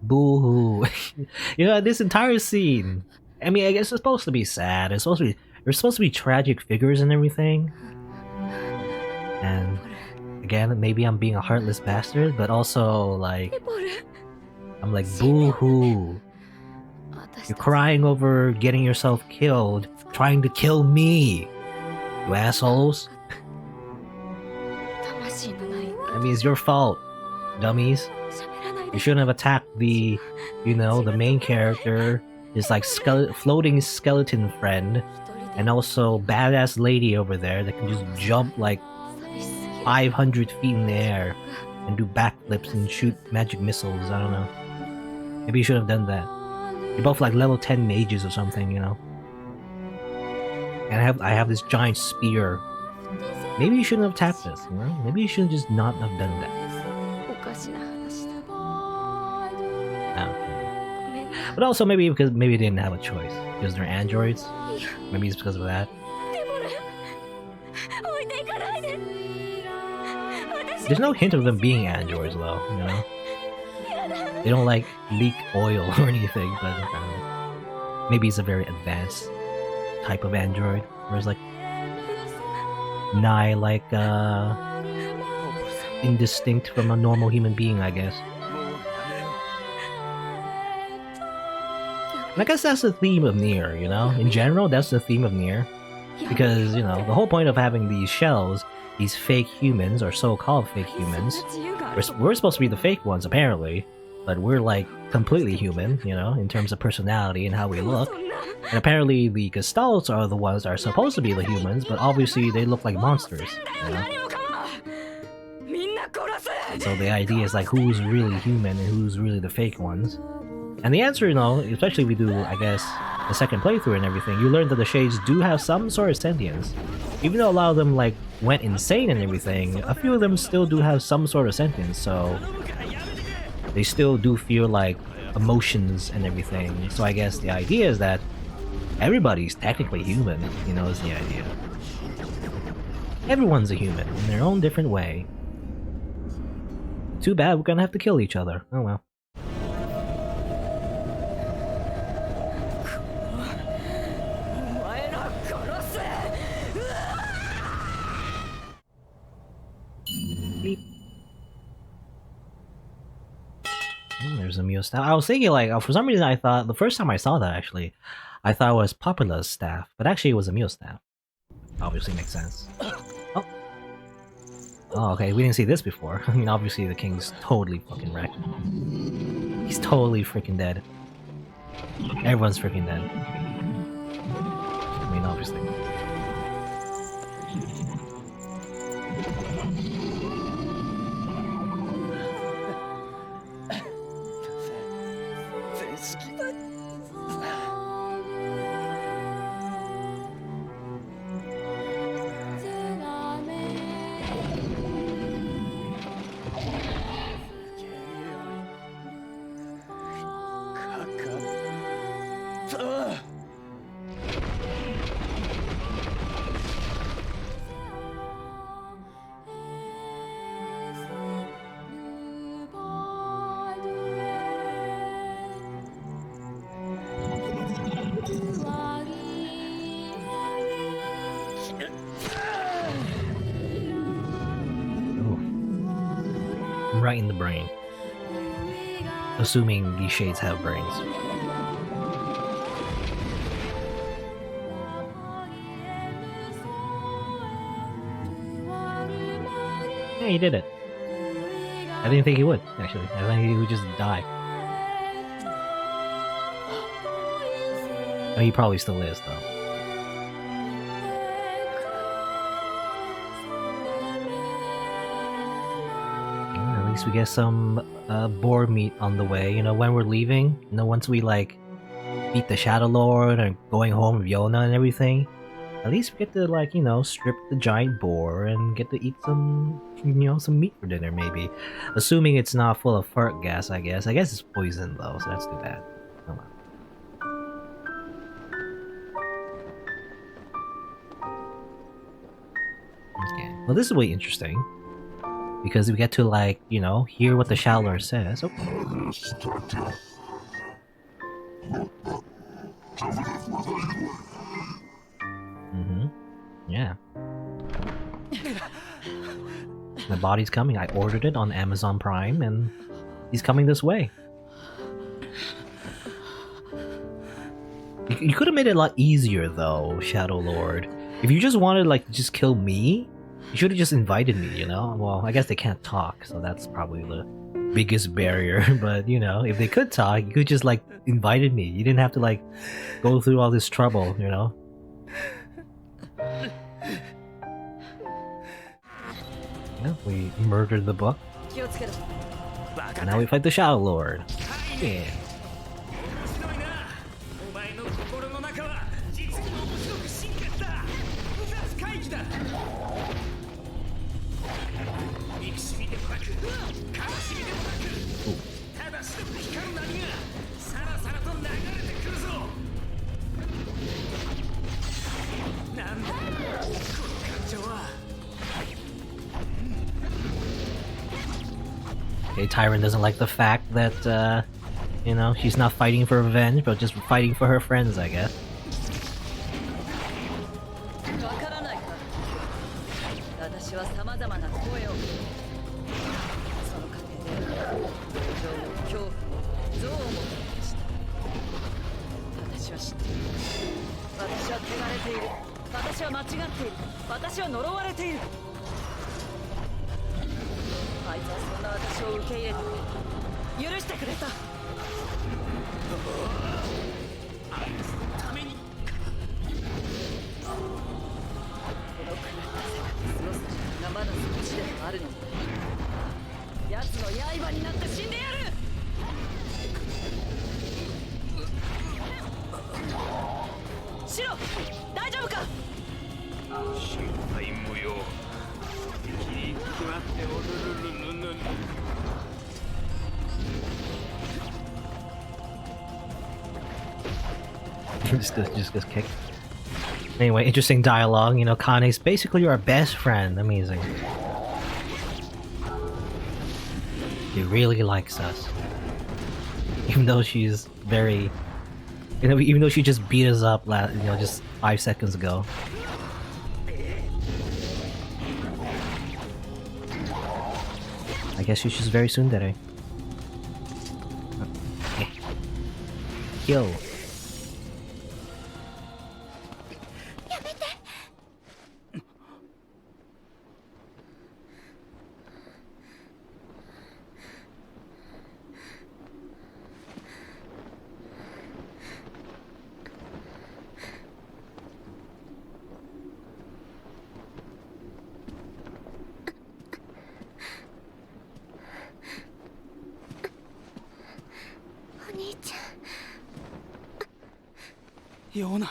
Boo-hoo. You know, this entire scene, I mean, I guess it's supposed to be sad. It's supposed to be, there's supposed to be tragic figures and everything. And again, maybe I'm being a heartless bastard, but also like, I'm like, boo-hoo. You're crying over getting yourself killed, trying to kill me, you assholes. I mean, it's your fault, dummies. You shouldn't have attacked the, you know, the main character, his like floating skeleton friend, and also badass lady over there that can just jump like 500 feet in the air and do backflips and shoot magic missiles. I don't know. Maybe you should have done that. You're both like level 10 mages or something, you know. And I have this giant spear. Maybe you shouldn't have tapped this, you know? Maybe you should just not have done that. But also maybe because maybe they didn't have a choice. Because they're androids. Maybe it's because of that. There's no hint of them being androids though, you know? They don't like leak oil or anything, but maybe it's a very advanced type of android. Whereas like nigh like indistinct from a normal human being, I guess. And I guess that's the theme of NieR, you know? In general, that's the theme of NieR. Because, you know, the whole point of having these shells, these fake humans, or so-called fake humans, we're supposed to be the fake ones, apparently, but we're, like, completely human, you know, in terms of personality and how we look. And apparently the Gestalts are the ones that are supposed to be the humans, but obviously they look like monsters, you know? So the idea is, like, who's really human and who's really the fake ones. And the answer, you know, especially if we do, I guess, the second playthrough and everything, you learn that the Shades do have some sort of sentience. Even though a lot of them, like, went insane and everything, a few of them still do have some sort of sentience, so... They still do feel, like, emotions and everything. So I guess the idea is that everybody's technically human, you know, is the idea. Everyone's a human, in their own different way. Too bad we're gonna have to kill each other. Oh well. There's Emil's staff. I was thinking, like, for some reason I thought, the first time I saw that actually, I thought it was Popula's staff, but actually it was Emil's staff. Obviously makes sense. Oh. Oh, okay, we didn't see this before. I mean, obviously the king's totally fucking wrecked. He's totally freaking dead. Everyone's freaking dead. I mean, obviously. right in the brain. Assuming these shades have brains. Yeah, he did it. I didn't think he would, actually. I think he would just die. Oh, he probably still is, though. Yeah, at least we get some boar meat on the way, you know, when we're leaving. You know, once we, like, beat the Shadow Lord and going home with Yonah and everything. At least we get to, like, you know, strip the giant boar and get to eat some, you know, some meat for dinner, maybe. Assuming it's not full of fart gas, I guess. I guess it's poison, though, so that's too bad. Oh well. Okay. Well, this is really interesting. Because we get to, like, you know, hear what the Shadow Lord says. Oh. Yeah. The body's coming. I ordered it on Amazon Prime, and he's coming this way. You could have made it a lot easier, though, Shadow Lord. If you just wanted, like, to just kill me, you should have just invited me, you know? Well, I guess they can't talk, so that's probably the biggest barrier. But, you know, if they could talk, you could just, like, invited me. You didn't have to, like, go through all this trouble, you know? Yeah, we murdered the book. And now we fight the Shadow Lord. Yeah. Okay, Tyron doesn't like the fact that, you know, she's not fighting for revenge, but just fighting for her friends, I guess. just gets kicked. Anyway, interesting dialogue. You know, Kainé's basically our best friend. Amazing. She really likes us, even though she's very, you know, even though she just beat us up, you know, just 5 seconds ago. I guess she's just very tsundere. Okay. Kill. Yonah.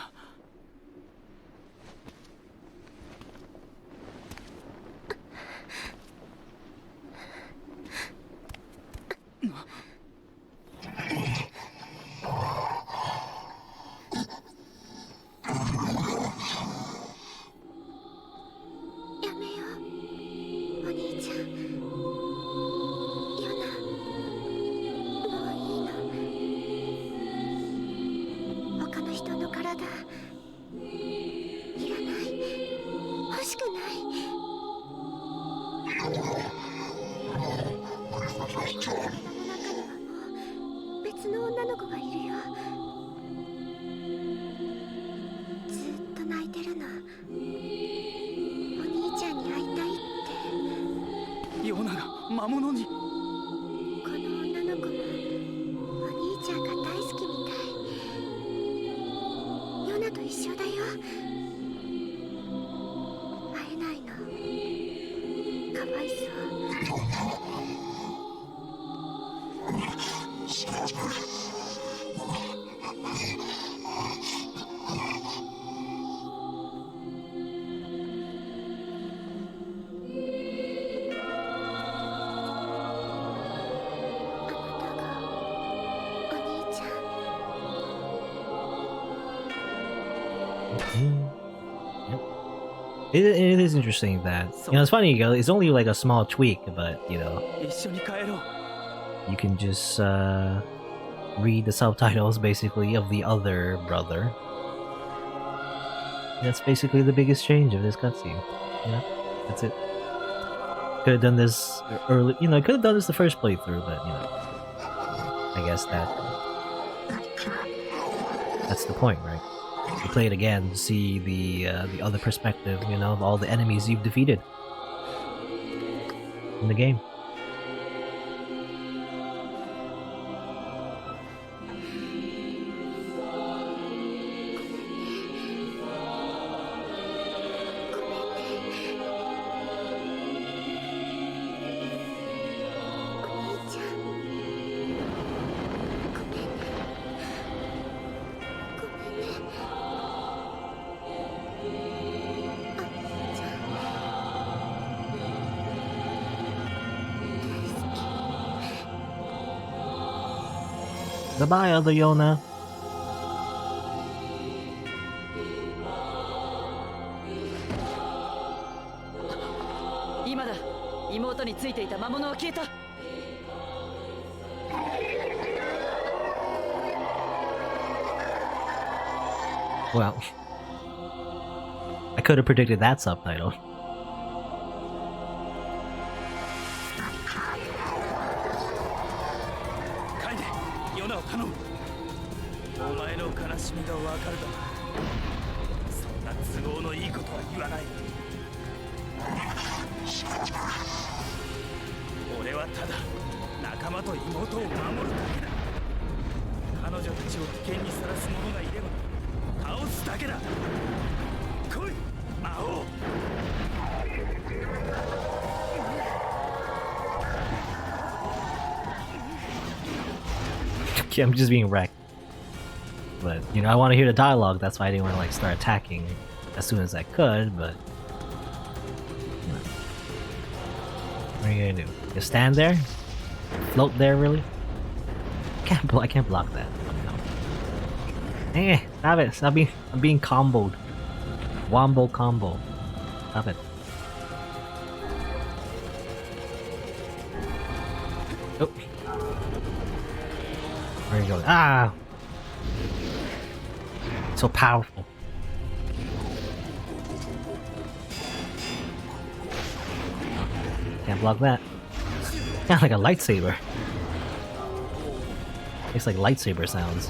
魔物に。この女の子もお兄ちゃんが大好きみたい。ヨナと一緒だよ。会えないの。かわいそう。It is interesting that, you know, it's funny, you know, it's only like a small tweak, but, you know, 一緒に帰ろう。 you can just read the subtitles basically of the other brother. That's basically the biggest change of this cutscene. Yeah, that's it. Could have done this early, you know, could have done this the first playthrough, but, you know, I guess that's the point, right? You play it again to see the other perspective, you know, of all the enemies you've defeated in the game. Goodbye, other Yonah. 今だ。妹についていた魔物は消えた。 Well, I could have predicted that subtitle. カイネ、ヨナを頼む。お前の悲しみがわかるだろう。そんな都合のいいことは言わない。俺はただ仲間と妹を守るだけだ。彼女たちを危険にさらす者がいれば倒すだけだ。来い、魔王。 Okay, I'm just being wrecked. But, you know, I want to hear the dialogue, that's why I didn't want to, like, start attacking as soon as I could, but... you know. What are you gonna do? Just stand there? Float there, really? I can't block that. No. Eh, stop it. I'm being comboed. Wombo combo. Stop it. Oh. Where are you going? Ah! So powerful. Can't block that. Sounds like a lightsaber. Makes like lightsaber sounds.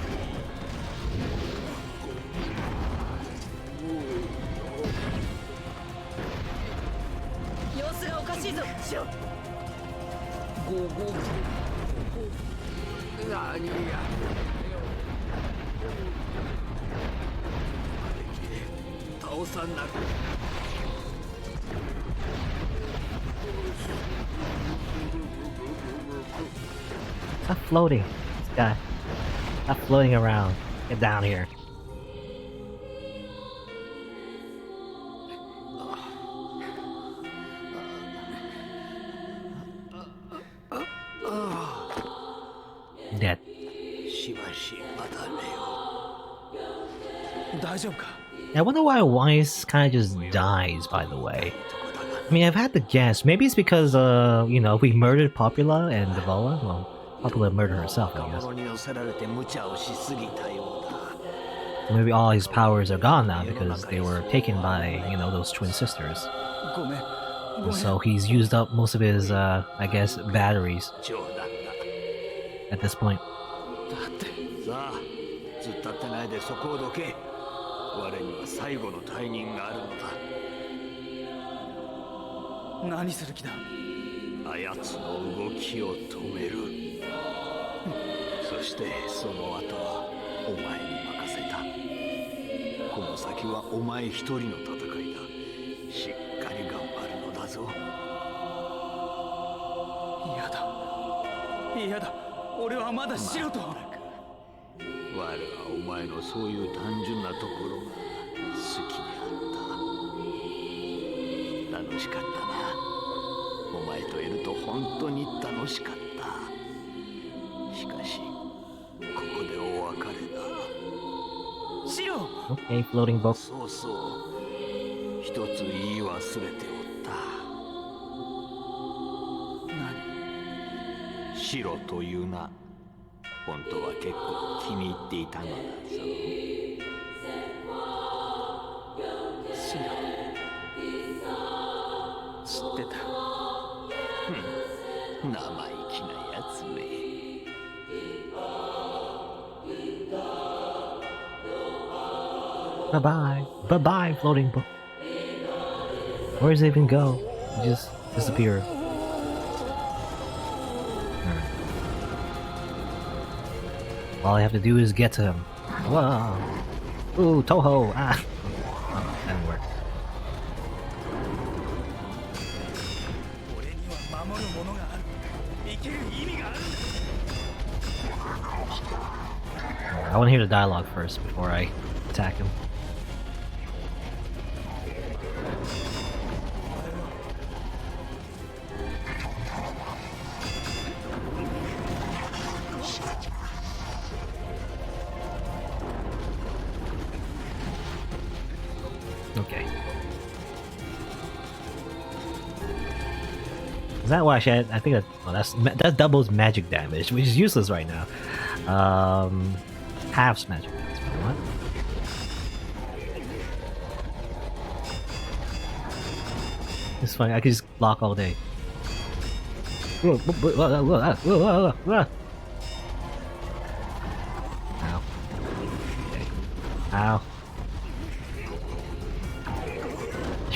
Stop floating, this guy. Stop floating around. Get down here. Dead. 大丈夫か？ I wonder why Weiss kind of just dies, by the way. I mean, I've had to guess. Maybe it's because, you know, we murdered Popula and Devola. Well, Popula murdered herself, I guess. Maybe all his powers are gone now because they were taken by, you know, those twin sisters. ごめん。 And so he's used up most of his, I guess, batteries at this point. さあ、ずっと立ってないでそこをどけ。我には最後の退任があるのだ。何する気だ？あやつの動きを止める。そしてその後はお前に任せた。この先はお前一人の戦いだ。しっかり頑張るのだぞ。嫌だ嫌だ、俺はまだ素人。我はお前のそういう単純なところが好きであった。楽しかったな。お前といると本当に楽しかった。しかしここでお別れだ。シロ Okay, floating book. そうそう、一つ言い忘れておった。何？シロというな、本当は結構気に入っていたのだぞ。シロ知ってた。生意気なやつめ。Bye bye. Bye bye, floating book. Where does it even go? It just disappeared. All I have to do is get to him. Whoa! Ooh, Toho! Ah! Oh, that didn't work. 俺には守るものがある。生きる意味がある。 I want to hear the dialogue first before I attack him. Okay. Is that why I think that that doubles magic damage, which is useless right now. Halves magic damage. What? It's funny. I could just block all day. Ow. Okay. Ow.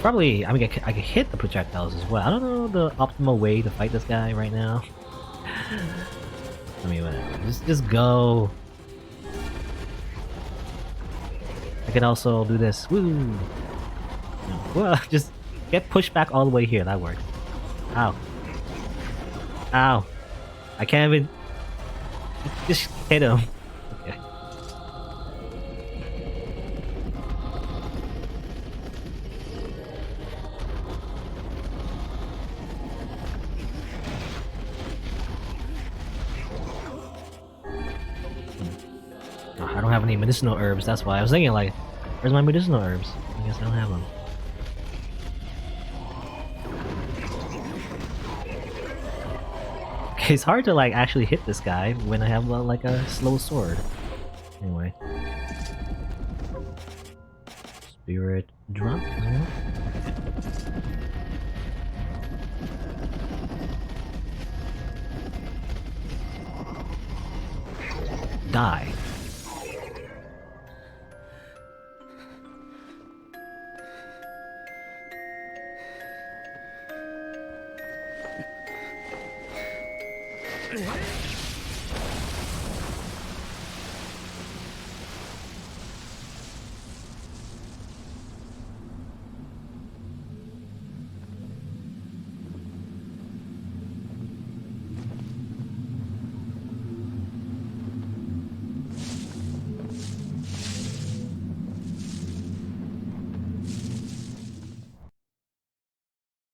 Probably, I mean, I can hit the projectiles as well. I don't know the optimal way to fight this guy right now. I mean, whatever. Just go. I can also do this. Woo! Well, just get pushed back all the way here. That works. Ow. Ow. I can't even. Just hit him. Okay. I don't have any medicinal herbs, that's why. I was thinking like, where's my medicinal herbs? I guess I don't have them. Okay, it's hard to like actually hit this guy when I have like a slow sword. Anyway. Spirit drop? Die.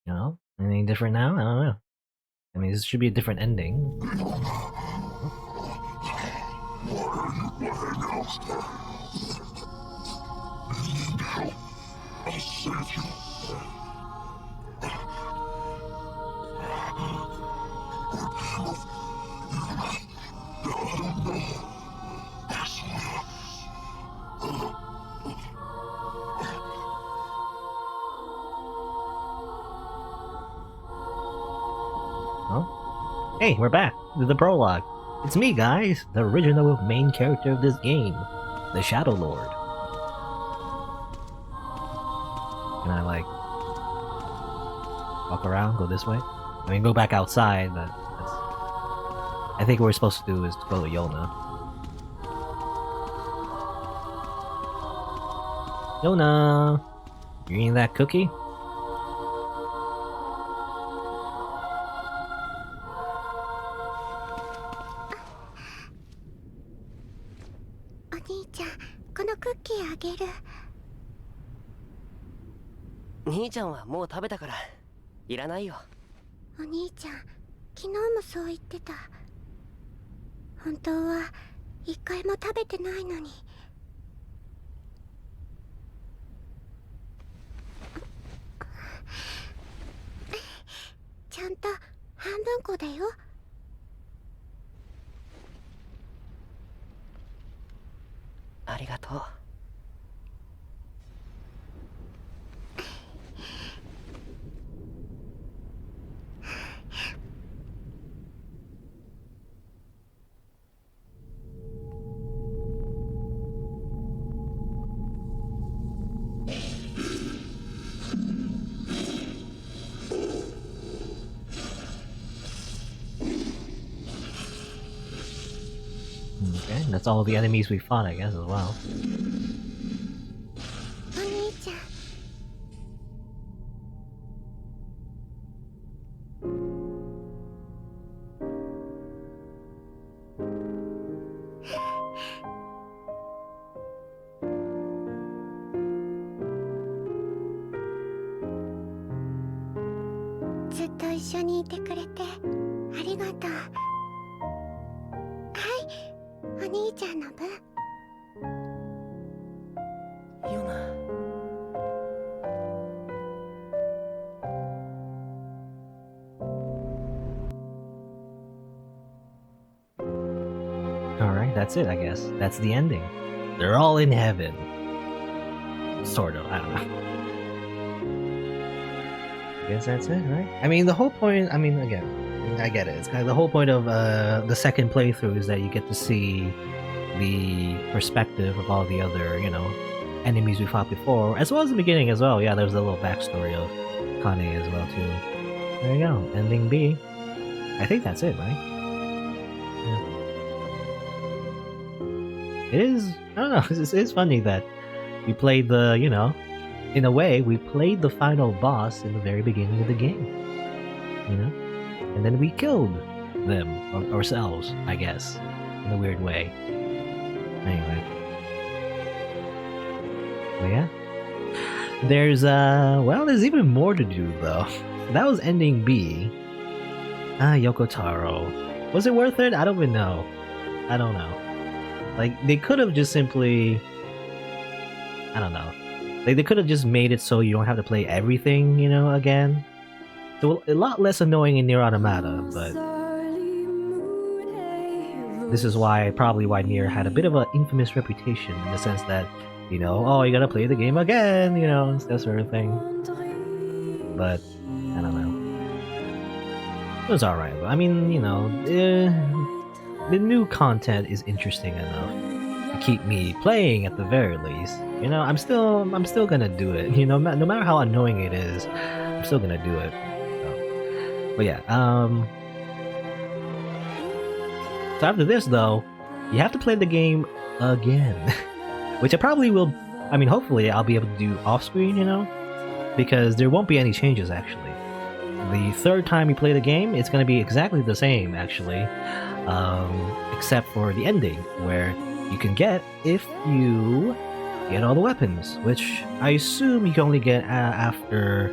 You know? Anything different now? I don't know. I mean, this should be a different ending. Oh? Hey, we're back to the prologue. It's me, guys, the original main character of this game, the Shadow Lord. Can I, like, walk around, go this way? I mean, go back outside, but I think what we're supposed to do is to go to Yonah. Yonah! You eating that cookie? Get 兄ちゃんはもう食べたからいらないよ。お兄ちゃん、昨日もそう言ってた。本当は一回も食べてないのに。ちゃんと半分こだよ。ありがとう。Okay, that's all the enemies we fought, I guess, as well. お兄ちゃん。ずっと一緒にいてくれてありがとう。お兄ちゃんの分。ヨナ。Alright, that's it, I guess. That's the ending. They're all in heaven. Sort of, I don't know. I guess that's it, right? I mean, the whole point, I mean, again, I get it. It's kind of the whole point of the second playthrough is that you get to see the perspective of all the other, you know, enemies we fought before, as well as the beginning as well. Yeah, there's a little backstory of Kainé as well, too. There you go. Ending B. I think that's it, right? Yeah. It is, I don't know, it's funny that we played the, you know, in a way, we played the final boss in the very beginning of the game. You know? And then we killed them, ourselves, I guess, in a weird way. Anyway. But yeah. There's, well, there's even more to do, though. That was ending B. Yoko Taro. Was it worth it? I don't even know. I don't know. Like, they could have just simply... I don't know. Like, they could have just made it so you don't have to play everything, you know, again. So a lot less annoying in NieR Automata, but... This is probably why NieR had a bit of an infamous reputation, in the sense that, you know, oh, you gotta play the game again, you know, that sort of thing. But, I don't know. It was alright, but I mean, you know, the new content is interesting enough to keep me playing at the very least. You know, I'm still gonna do it. You know, no matter how annoying it is, I'm still gonna do it. So. But yeah, so after this though, you have to play the game again, which I probably will. I mean, hopefully I'll be able to do off screen. You know, because there won't be any changes actually. The third time you play the game, it's gonna be exactly the same actually, except for the ending where you can get if you get all the weapons, which I assume you can only get after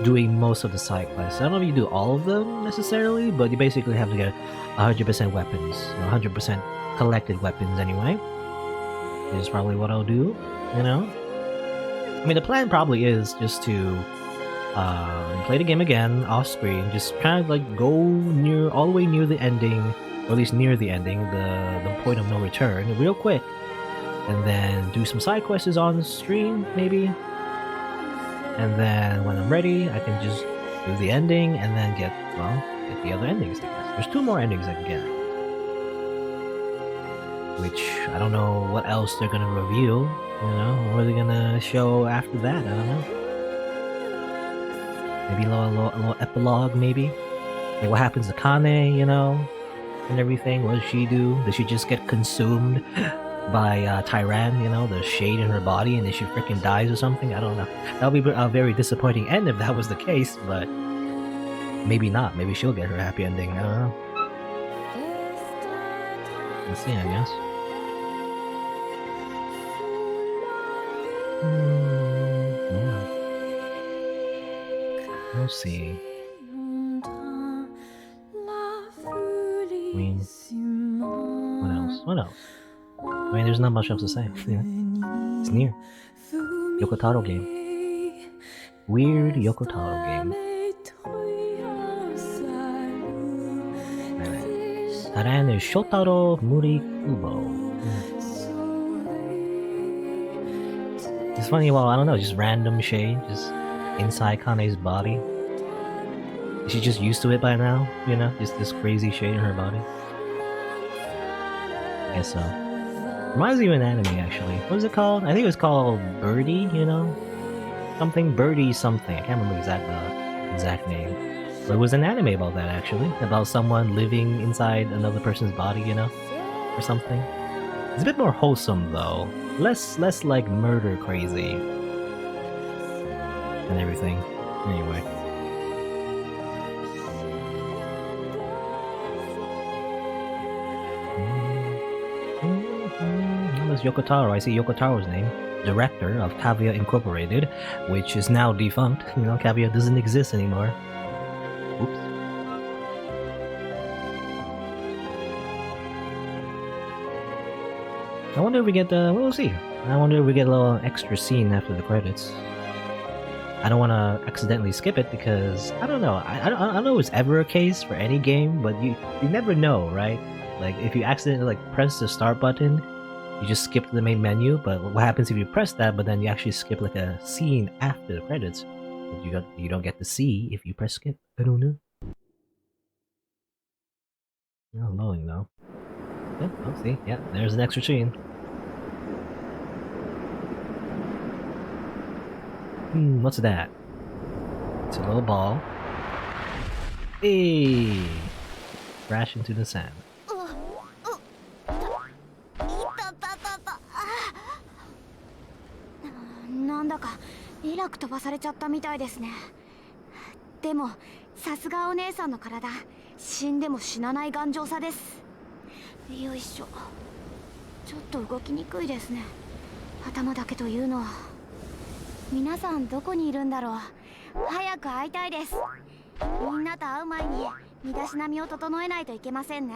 doing most of the side quests. I don't know if you do all of them necessarily, but you basically have to get 100% weapons, 100% collected weapons anyway. This is probably what I'll do, you know? I mean, the plan probably is just to play the game again off screen, just kind of like go all the way near the ending, or at least near the ending, the point of no return, real quick. And then do some side quests on stream, maybe. And then when I'm ready, I can just do the ending and then get the other endings, I guess. There's 2 more endings I can get. Which, I don't know what else they're gonna reveal, you know? What are they gonna show after that? I don't know. Maybe a little epilogue, maybe? Like, what happens to Kane, you know, and everything? What does she do? Does she just get consumed by Tyran, you know, the shade in her body, and then she freaking dies or something? I don't know. That would be a very disappointing end if that was the case, but maybe not. Maybe she'll get her happy ending. I don't know. We'll see, I guess. Yeah. We'll see. I mean, what else? What else? I mean, there's not much else to say. You know? It's NieR. Yoko Taro game. Weird Yoko Taro game. Taran is Shotaro Murikubo. It's funny, well, I don't know, just random shade, just inside Kane's body. Is she just used to it by now? You know, just this crazy shade in her body? I guess so. Reminds me of an anime, actually. What was it called? I think it was called Birdie, you know? Something Birdie something. I can't remember the exact name. But it was an anime about that, actually. About someone living inside another person's body, you know? Or something. It's a bit more wholesome, though. Less like murder crazy. And everything. Anyway. That's Yoko Taro. I see Yoko Taro's name. Director of Cavia Incorporated, which is now defunct. You know, Cavia doesn't exist anymore. Oops. I wonder if we get we'll see. I wonder if we get a little extra scene after the credits. I don't want to accidentally skip it because I don't know. I don't know if it's ever a case for any game, but you never know, right? Like if you accidentally like press the start button, you just skip to the main menu. But what happens if you press that, but then you actually skip like a scene after the credits? But you don't get to see if you press skip. I don't know. Not loading though. Yeah, I'll see. Yeah, there's an extra scene. What's that? It's a little ball. Hey! Crash into the sand. なんだかえらく飛ばされちゃったみたいですね。でもさすがお姉さんの体、死んでも死なない頑丈さです。よいしょ。ちょっと動きにくいですね。頭だけというのは。皆さんどこにいるんだろう。早く会いたいです。みんなと会う前に身だしなみを整えないといけませんね。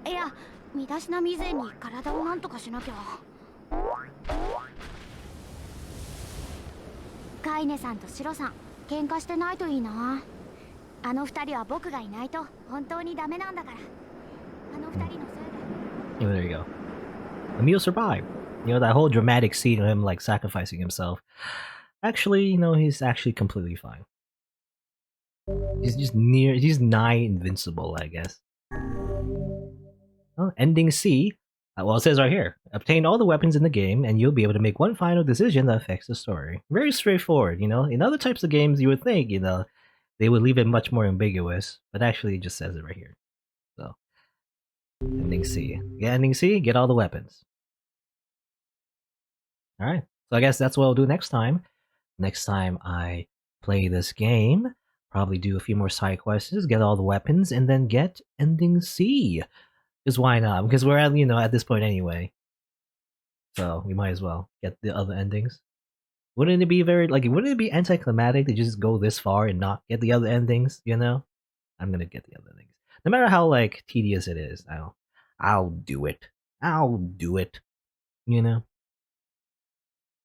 いや、身だしなみ以前に体をなんとかしなきゃ。カイネさんとシロさん、喧嘩してないといいな。あの二人は僕がいないと本当にダメなんだから。あの二人のせいで。 Oh, there you go. Emil survived. You know, that whole dramatic scene of him like sacrificing himself. Actually, you know, he's actually completely fine. He's nigh invincible, I guess. Well, ending C. Well, it says right here, obtain all the weapons in the game, and you'll be able to make one final decision that affects the story. Very straightforward, you know? In other types of games, you would think, you know, they would leave it much more ambiguous, but actually it just says it right here. So, ending C. Yeah, ending C, get all the weapons. Alright, so I guess that's what I'll do next time. Next time I play this game, probably do a few more side quests, get all the weapons, and then get ending C. Because why not? Because we're at, you know, at this point anyway. So we might as well get the other endings. Wouldn't it be wouldn't it be anticlimactic to just go this far and not get the other endings, you know? I'm gonna get the other endings. No matter how, like, tedious it is, I'll do it. I'll do it. You know?